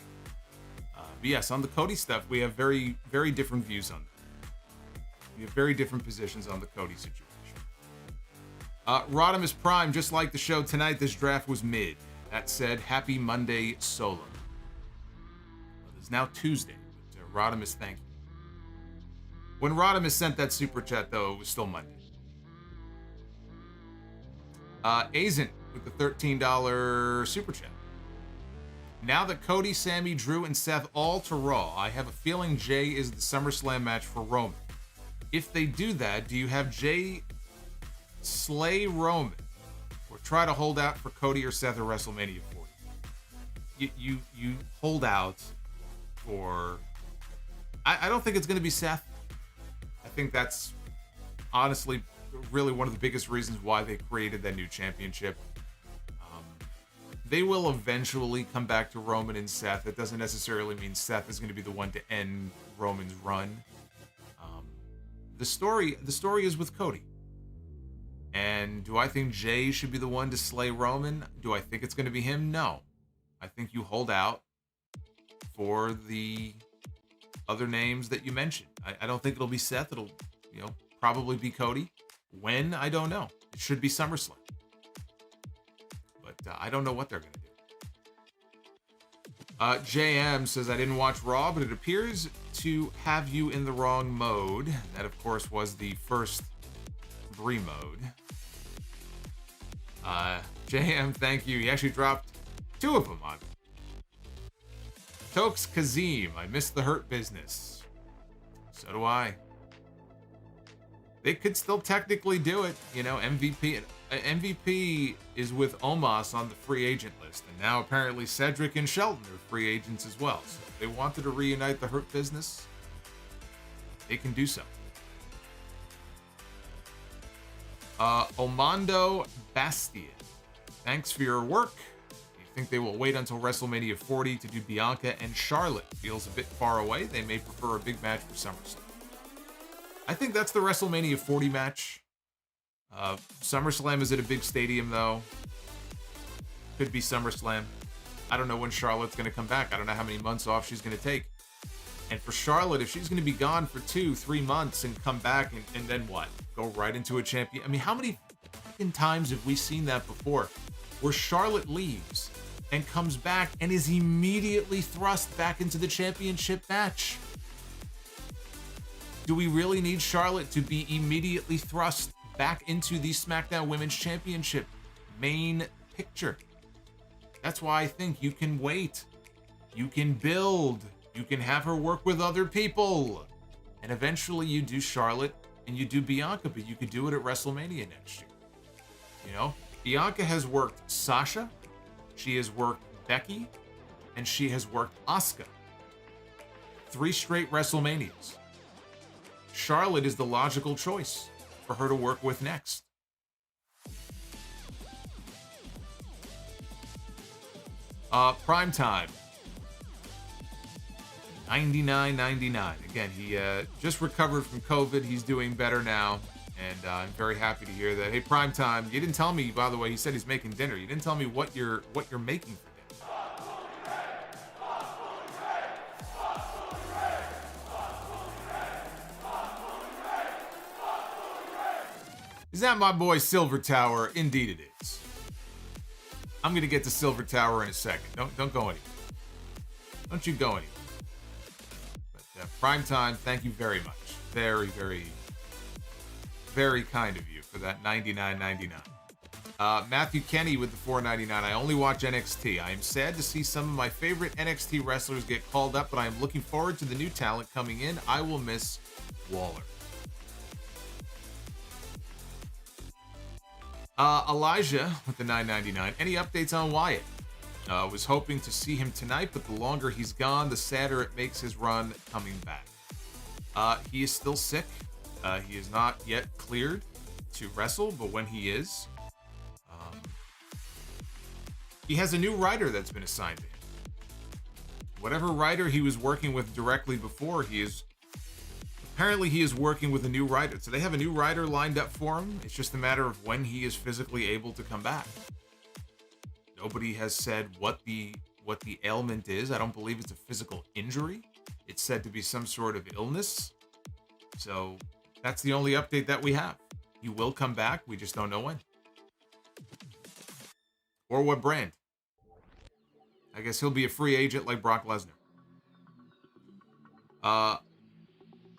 But yes, on the Cody stuff, we have very, very different views on that. We have very different positions on the Cody situation. Rodimus Prime, just like the show tonight, this draft was mid. That said, happy Monday, Solo. Well, it's now Tuesday, but Rodimus, thank you. When Rodimus sent that super chat, though, it was still Monday. Azen with the $13 super chat. Now that Cody, Sammy, Drew, and Seth all to Raw, I have a feeling Jay is the SummerSlam match for Roman. If they do that, do you have Jay slay Roman, or try to hold out for Cody or Seth at WrestleMania 40? You hold out for... I don't think it's going to be Seth. I think that's honestly really one of the biggest reasons why they created that new championship. They will eventually come back to Roman and Seth. It doesn't necessarily mean Seth is going to be the one to end Roman's run. The story is with Cody. And do I think Jay should be the one to slay Roman? Do I think it's going to be him? No. I think you hold out for the other names that you mentioned. I don't think it'll be Seth. It'll, you know, probably be Cody. When? I don't know. It should be SummerSlam. But I don't know what they're going to do. JM says, I didn't watch Raw, but it appears to have you in the wrong mode. That, of course, was the first Brie mode. JM, thank you. He actually dropped 2 of them on me. Tokes Kazim, I missed the Hurt Business. So do I. They could still technically do it. You know, MVP is with Omos on the free agent list, and now apparently Cedric and Shelton are free agents as well. So if they wanted to reunite the Hurt Business, they can do so. Omando Bastian, thanks for your work. Do you think they will wait until WrestleMania 40 to do Bianca and Charlotte? Feels a bit far away. They may prefer a big match for SummerSlam. I think that's the WrestleMania 40 match. SummerSlam is at a big stadium, though. Could be SummerSlam. I don't know when Charlotte's going to come back. I don't know how many months off she's going to take. And for Charlotte, if she's going to be gone for 2-3 months and come back and then what? Go right into a champion? I mean, how many fucking times have we seen that before? Where Charlotte leaves and comes back and is immediately thrust back into the championship match. Do we really need Charlotte to be immediately thrust back into the SmackDown Women's Championship main picture? That's why I think you can wait. You can build. You can have her work with other people. And eventually you do Charlotte and you do Bianca, but you could do it at WrestleMania next year. You know? Bianca has worked Sasha, she has worked Becky, and she has worked Asuka. 3 straight WrestleManias. Charlotte is the logical choice for her to work with next. Primetime. $99.99. Again, he just recovered from COVID. He's doing better now. And I'm very happy to hear that. Hey, Primetime, you didn't tell me, by the way, he said he's making dinner. You didn't tell me what you're making for dinner. Is that my boy Silver Tower? Indeed it is. I'm going to get to Silver Tower in a second. Don't go anywhere. Don't you go anywhere. But Primetime, thank you very much. Very, very, very kind of you for that $99.99. Matthew Kenny with the $4.99. I only watch NXT. I am sad to see some of my favorite NXT wrestlers get called up, but I am looking forward to the new talent coming in. I will miss Waller. Elijah with the $9.99. Any updates on Wyatt? Was hoping to see him tonight, but the longer he's gone, the sadder it makes his run coming back. He is still sick. He is not yet cleared to wrestle, but when he is, he has a new writer that's been assigned to him. Whatever writer he was working with directly before, he is working with a new writer. So they have a new writer lined up for him. It's just a matter of when he is physically able to come back. Nobody has said what the ailment is. I don't believe it's a physical injury. It's said to be some sort of illness. So that's the only update that we have. He will come back. We just don't know when. Or what brand. I guess he'll be a free agent like Brock Lesnar.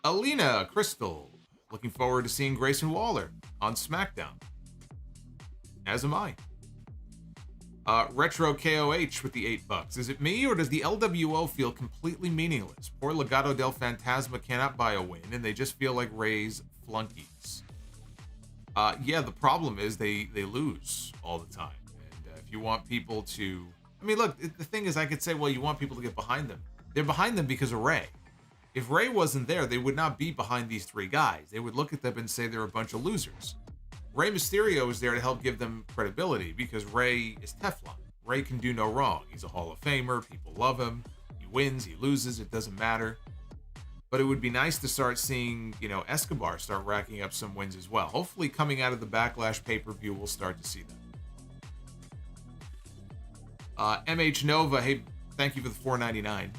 Alina Crystal. Looking forward to seeing Grayson Waller on SmackDown. As am I. Retro KOH with the $8. Is it me or does the LWO feel completely meaningless? Poor Legado del Fantasma cannot buy a win and they just feel like Ray's flunkies. Yeah, the problem is they lose all the time. And if you want people to... I mean, look, the thing is I could say, well, you want people to get behind them. They're behind them because of Ray. If Ray wasn't there, they would not be behind these 3 guys. They would look at them and say they're a bunch of losers. Rey Mysterio is there to help give them credibility because Ray is Teflon. Ray can do no wrong. He's a Hall of Famer. People love him. He wins. He loses. It doesn't matter. But it would be nice to start seeing, Escobar start racking up some wins as well. Hopefully coming out of the Backlash pay-per-view, we'll start to see that. MH Nova, hey, thank you for the $4.99.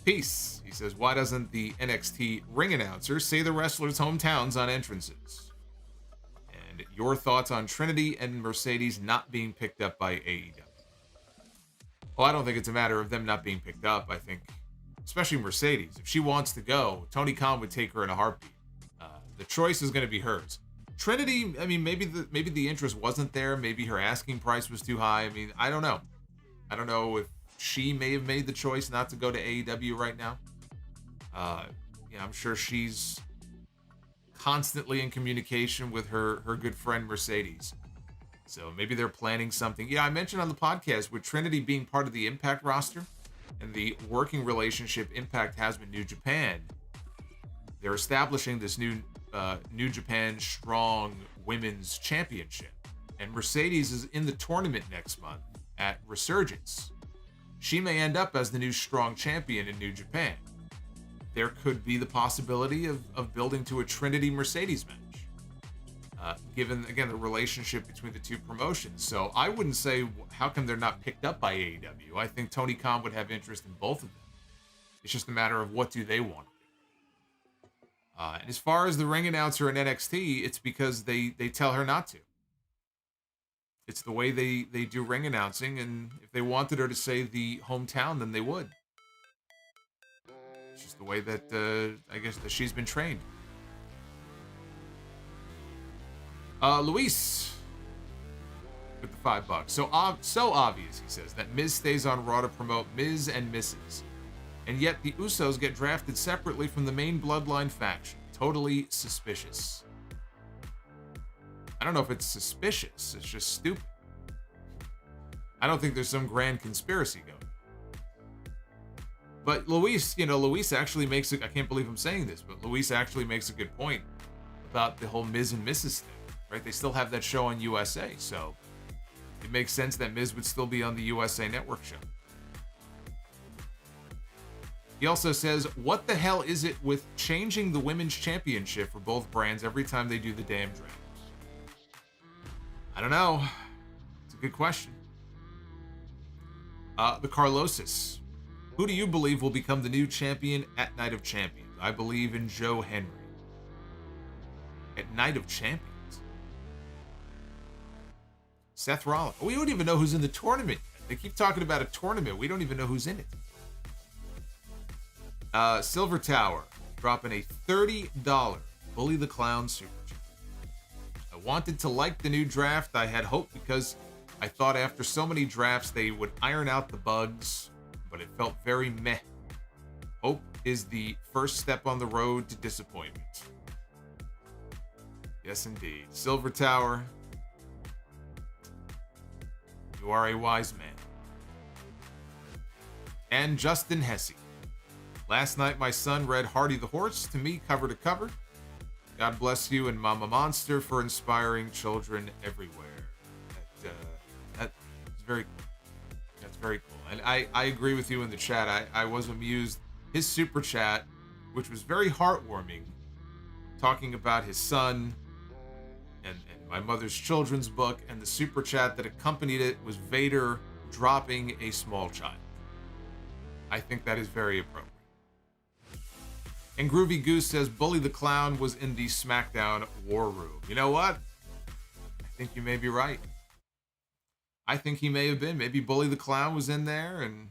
Peace. He says, why doesn't the NXT ring announcer say the wrestlers' hometowns on entrances? And your thoughts on Trinity and Mercedes not being picked up by AEW? Well, I don't think it's a matter of them not being picked up. I think, especially Mercedes, if she wants to go, Tony Khan would take her in a heartbeat. The choice is going to be hers. Trinity, I mean, maybe the interest wasn't there. Maybe her asking price was too high. I mean, I don't know. I don't know if she may have made the choice not to go to AEW right now. I'm sure she's constantly in communication with her good friend Mercedes. So maybe they're planning something. Yeah, I mentioned on the podcast with Trinity being part of the Impact roster and the working relationship Impact has with New Japan. They're establishing this new New Japan Strong Women's Championship. And Mercedes is in the tournament next month at Resurgence. She may end up as the new strong champion in New Japan. there could be the possibility of building to a Trinity Mercedes match. Given, again, the relationship between the two promotions. So I wouldn't say, how come they're not picked up by AEW? I think Tony Khan would have interest in both of them. It's just a matter of what do they want to do. And as far as the ring announcer in NXT, it's because they tell her not to. It's the way they do ring announcing, and if they wanted her to say the hometown, then they would. It's just the way that, I guess, that she's been trained. Luis with the $5. So obvious, he says, that Miz stays on Raw to promote Miz and Mrs. And yet the Usos get drafted separately from the main Bloodline faction. Totally suspicious. I don't know if it's suspicious. It's just stupid. I don't think there's some grand conspiracy going. But Luis actually makes it. I can't believe I'm saying this, but Luis actually makes a good point about the whole Miz and Mrs. thing. Right? They still have that show on USA, so it makes sense that Miz would still be on the USA Network show. He also says, what the hell is it with changing the women's championship for both brands every time they do the damn draft? I don't know. It's a good question. The Carlosis. Who do you believe will become the new champion at Night of Champions? I believe in Joe Henry. At Night of Champions? Seth Rollins. We don't even know who's in the tournament. They keep talking about a tournament. We don't even know who's in it. Silver Tower dropping a $30 Bully the Clown super chat. I wanted to like the new draft. I had hope because I thought after so many drafts they would iron out the bugs, but it felt very meh. Hope is the first step on the road to disappointment. Yes, indeed. Silver Tower, you are a wise man. And Justin Hesse. Last night, my son read Hardy the Horse to me cover to cover. God bless you and Mama Monster for inspiring children everywhere. That's very cool. That's very cool. And I agree with you in the chat. I was amused. His super chat, which was very heartwarming, talking about his son and my mother's children's book, and the super chat that accompanied it was Vader dropping a small child. I think that is very appropriate. And Groovy Goose says Bully the Clown was in the SmackDown War Room. You know what? I think you may be right. I think he may have been. Maybe Bully the Clown was in there, and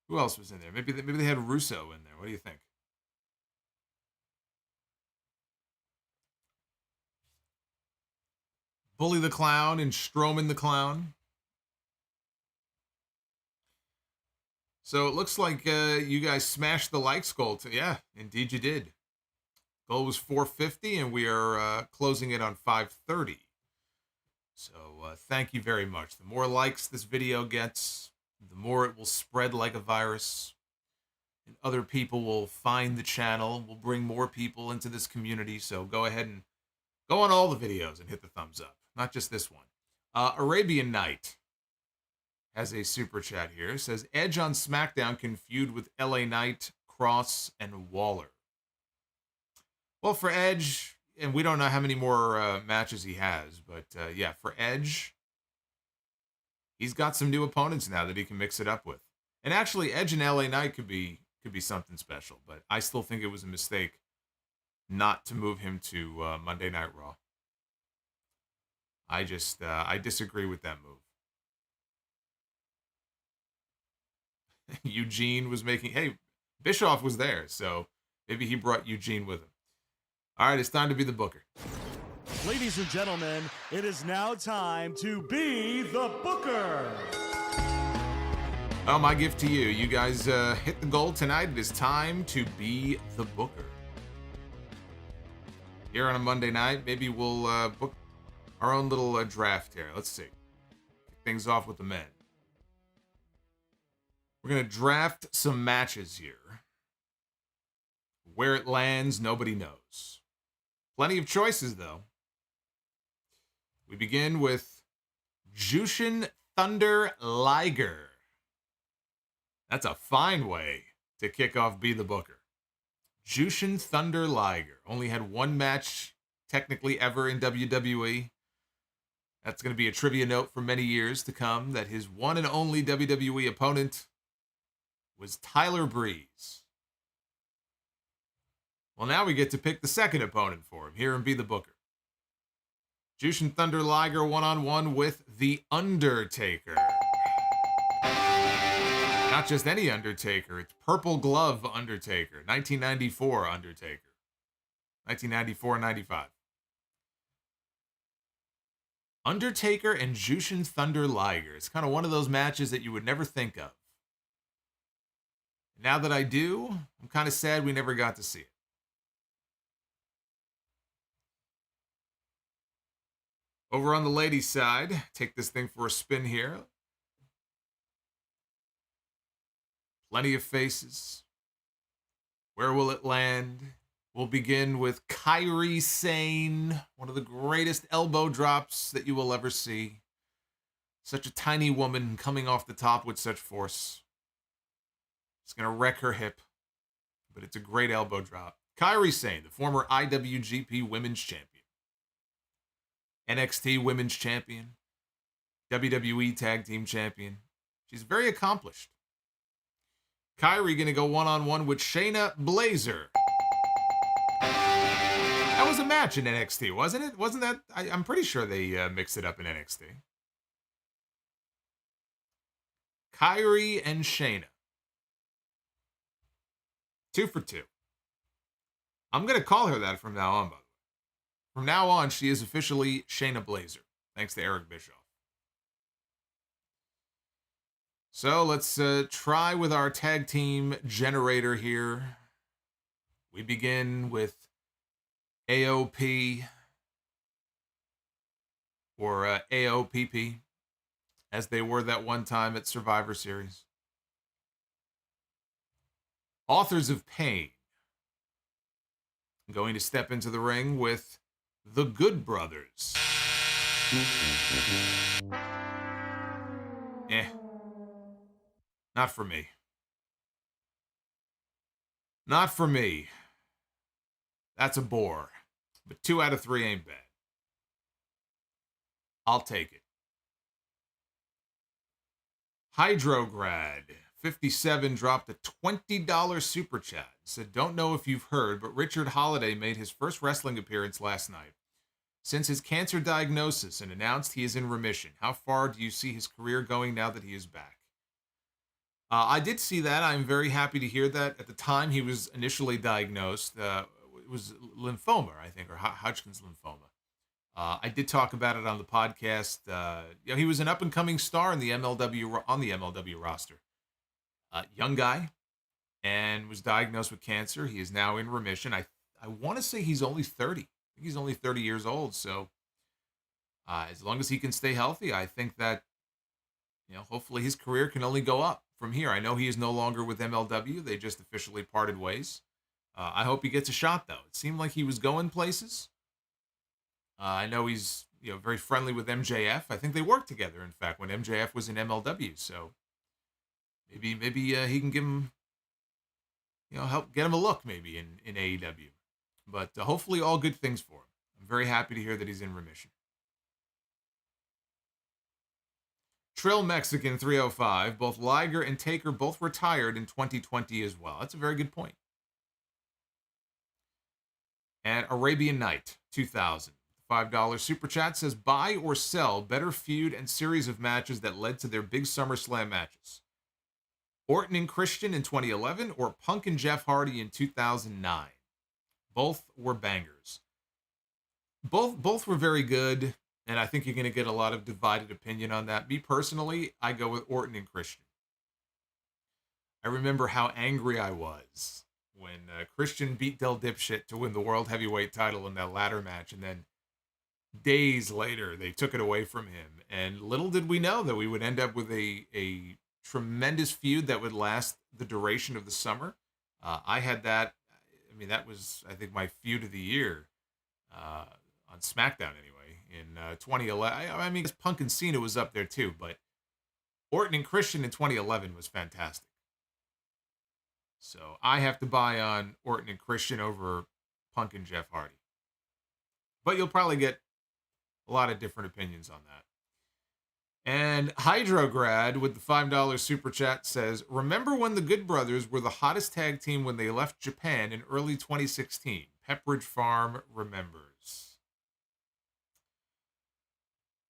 who else was in there? Maybe they had Russo in there. What do you think? Bully the Clown and Strowman the Clown. So it looks like you guys smashed the likes goal. Yeah, indeed you did. Goal was 450, and we are closing it on 530. So thank you very much. The more likes this video gets, the more it will spread like a virus. And other people will find the channel. We'll bring more people into this community. So go ahead and go on all the videos and hit the thumbs up. Not just this one. Arabian Night has a super chat here. It says, Edge on SmackDown can feud with LA Knight, Cross, and Waller. Well, for Edge, and we don't know how many more matches he has, but yeah, for Edge, he's got some new opponents now that he can mix it up with. And actually, Edge and LA Knight could be something special, but I still think it was a mistake not to move him to Monday Night Raw. I disagree with that move. Eugene was making, hey, Bischoff was there, so maybe he brought Eugene with him. All right, it's time to be the booker. Ladies and gentlemen, it is now time to be the booker. Oh, my gift to you. You guys hit the goal tonight. It is time to be the booker. Here on a Monday night, maybe we'll book our own little draft here. Let's see. Kick things off with the men. We're going to draft some matches here. Where it lands, nobody knows. Plenty of choices, though. We begin with Jushin Thunder Liger. That's a fine way to kick off Be the Booker. Jushin Thunder Liger only had one match technically ever in WWE. That's going to be a trivia note for many years to come, that his one and only WWE opponent was Tyler Breeze. Well, now we get to pick the second opponent for him here and be the booker. Jushin Thunder Liger one-on-one with The Undertaker. Not just any Undertaker, it's Purple Glove Undertaker, 1994 Undertaker. 1994-95. Undertaker and Jushin Thunder Liger. It's kind of one of those matches that you would never think of. Now that I do, I'm kind of sad we never got to see it. Over on the ladies' side, take this thing for a spin here. Plenty of faces. Where will it land? We'll begin with Kairi Sane, one of the greatest elbow drops that you will ever see. Such a tiny woman coming off the top with such force. It's going to wreck her hip, but it's a great elbow drop. Kairi Sane, the former IWGP Women's Champion, NXT Women's Champion, WWE Tag Team Champion. She's very accomplished. Kairi going to go one-on-one with Shayna Baszler. That was a match in NXT, wasn't it? Wasn't that? I'm pretty sure they mixed it up in NXT. Kairi and Shayna. 2 for 2. I'm going to call her that from now on, by the way. From now on, she is officially Shayna Baszler, thanks to Eric Bischoff. So let's try with our tag team generator here. We begin with AOP, or AOPP, as they were that one time at Survivor Series. Authors of Pain. I'm going to step into the ring with the Good Brothers. Not for me. Not for me. That's a bore. But 2 out of 3 ain't bad. I'll take it. Hydrograd 57 dropped a $20 super chat. Said, don't know if you've heard, but Richard Holiday made his first wrestling appearance last night since his cancer diagnosis and announced he is in remission. How far do you see his career going now that he is back? I did see that. I'm very happy to hear that. At the time he was initially diagnosed, it was lymphoma, I think, or Hodgkin's lymphoma. I did talk about it on the podcast. He was an up-and-coming star in the MLW roster. Young guy, and was diagnosed with cancer. He is now in remission. I want to say he's only 30. I think he's only 30 years old. So as long as he can stay healthy, I think that, hopefully his career can only go up from here. I know he is no longer with MLW. They just officially parted ways. I hope he gets a shot, though. It seemed like he was going places. I know he's very friendly with MJF. I think they worked together, in fact, when MJF was in MLW. So maybe he can give him, help get him a look maybe in AEW. But hopefully all good things for him. I'm very happy to hear that he's in remission. Trill Mexican 305, both Liger and Taker both retired in 2020 as well. That's a very good point. And Arabian Night 2000, $5 super chat says, buy or sell better feud and series of matches that led to their big SummerSlam matches. Orton and Christian in 2011 or Punk and Jeff Hardy in 2009. Both were bangers. Both were very good, and I think you're going to get a lot of divided opinion on that. Me personally, I go with Orton and Christian. I remember how angry I was when Christian beat Del Dipshit to win the World Heavyweight title in that ladder match, and then days later they took it away from him. And little did we know that we would end up with a tremendous feud that would last the duration of the summer. I had that. I mean, that was, I think, my feud of the year on SmackDown anyway in 2011. I mean, Punk and Cena was up there too, but Orton and Christian in 2011 was fantastic. So I have to buy on Orton and Christian over Punk and Jeff Hardy. But you'll probably get a lot of different opinions on that. And Hydrograd with the $5 super chat says, remember when the Good Brothers were the hottest tag team when they left Japan in early 2016? Pepperidge Farm remembers.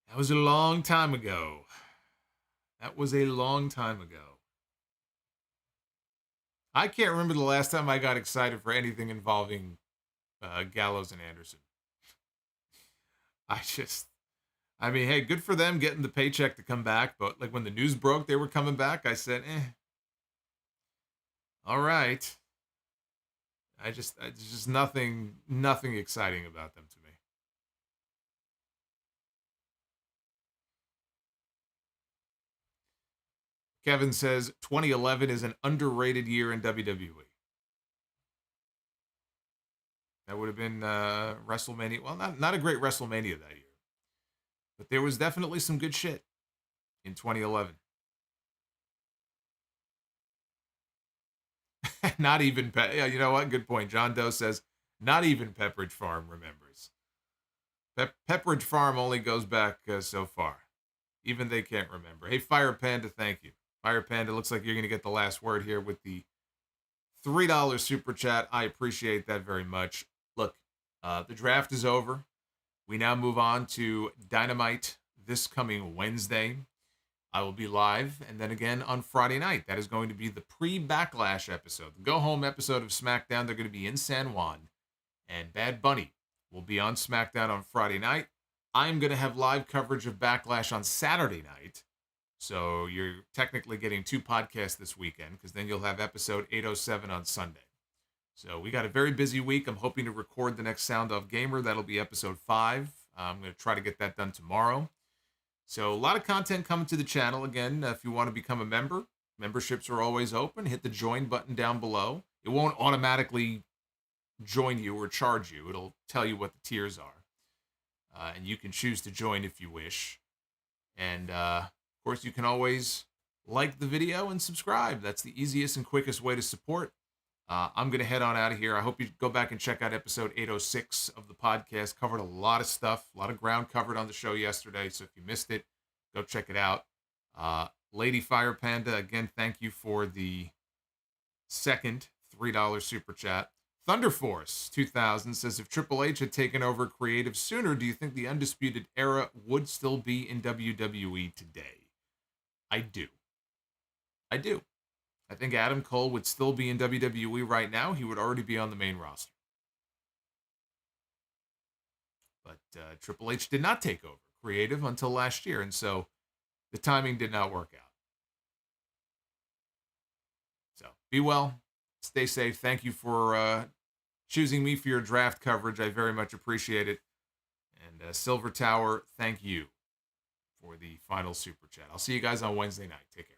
That was a long time ago. That was a long time ago. I can't remember the last time I got excited for anything involving Gallows and Anderson. I mean, hey, good for them getting the paycheck to come back, but like when the news broke they were coming back, I said, all right. There's just nothing exciting about them to me. Kevin says 2011 is an underrated year in WWE. That would have been WrestleMania. Well, not a great WrestleMania that year. But there was definitely some good shit in 2011. Not even, yeah, you know what? Good point. John Doe says, not even Pepperidge Farm remembers. Pepperidge Farm only goes back so far. Even they can't remember. Hey, Fire Panda, thank you. Fire Panda, looks like you're going to get the last word here with the $3 super chat. I appreciate that very much. Look, the draft is over. We now move on to Dynamite this coming Wednesday. I will be live, and then again on Friday night. That is going to be the pre-Backlash episode. The go-home episode of SmackDown. They're going to be in San Juan. And Bad Bunny will be on SmackDown on Friday night. I'm going to have live coverage of Backlash on Saturday night. So you're technically getting 2 podcasts this weekend, because then you'll have episode 807 on Sunday. So we got a very busy week. I'm hoping to record the next Sound Off Gamer. That'll be episode 5. I'm going to try to get that done tomorrow. So a lot of content coming to the channel. Again, if you want to become a member, memberships are always open. Hit the join button down below. It won't automatically join you or charge you. It'll tell you what the tiers are. And you can choose to join if you wish. And, of course, you can always like the video and subscribe. That's the easiest and quickest way to support. I'm going to head on out of here. I hope you go back and check out episode 806 of the podcast. Covered a lot of stuff, a lot of ground covered on the show yesterday. So if you missed it, go check it out. Lady Fire Panda, again, thank you for the second $3 super chat. Thunder Force 2000 says, if Triple H had taken over creative sooner, do you think the Undisputed Era would still be in WWE today? I do. I think Adam Cole would still be in WWE right now. He would already be on the main roster. But Triple H did not take over creative until last year, and so the timing did not work out. So be well. Stay safe. Thank you for choosing me for your draft coverage. I very much appreciate it. And Silver Tower, thank you for the final super chat. I'll see you guys on Wednesday night. Take care.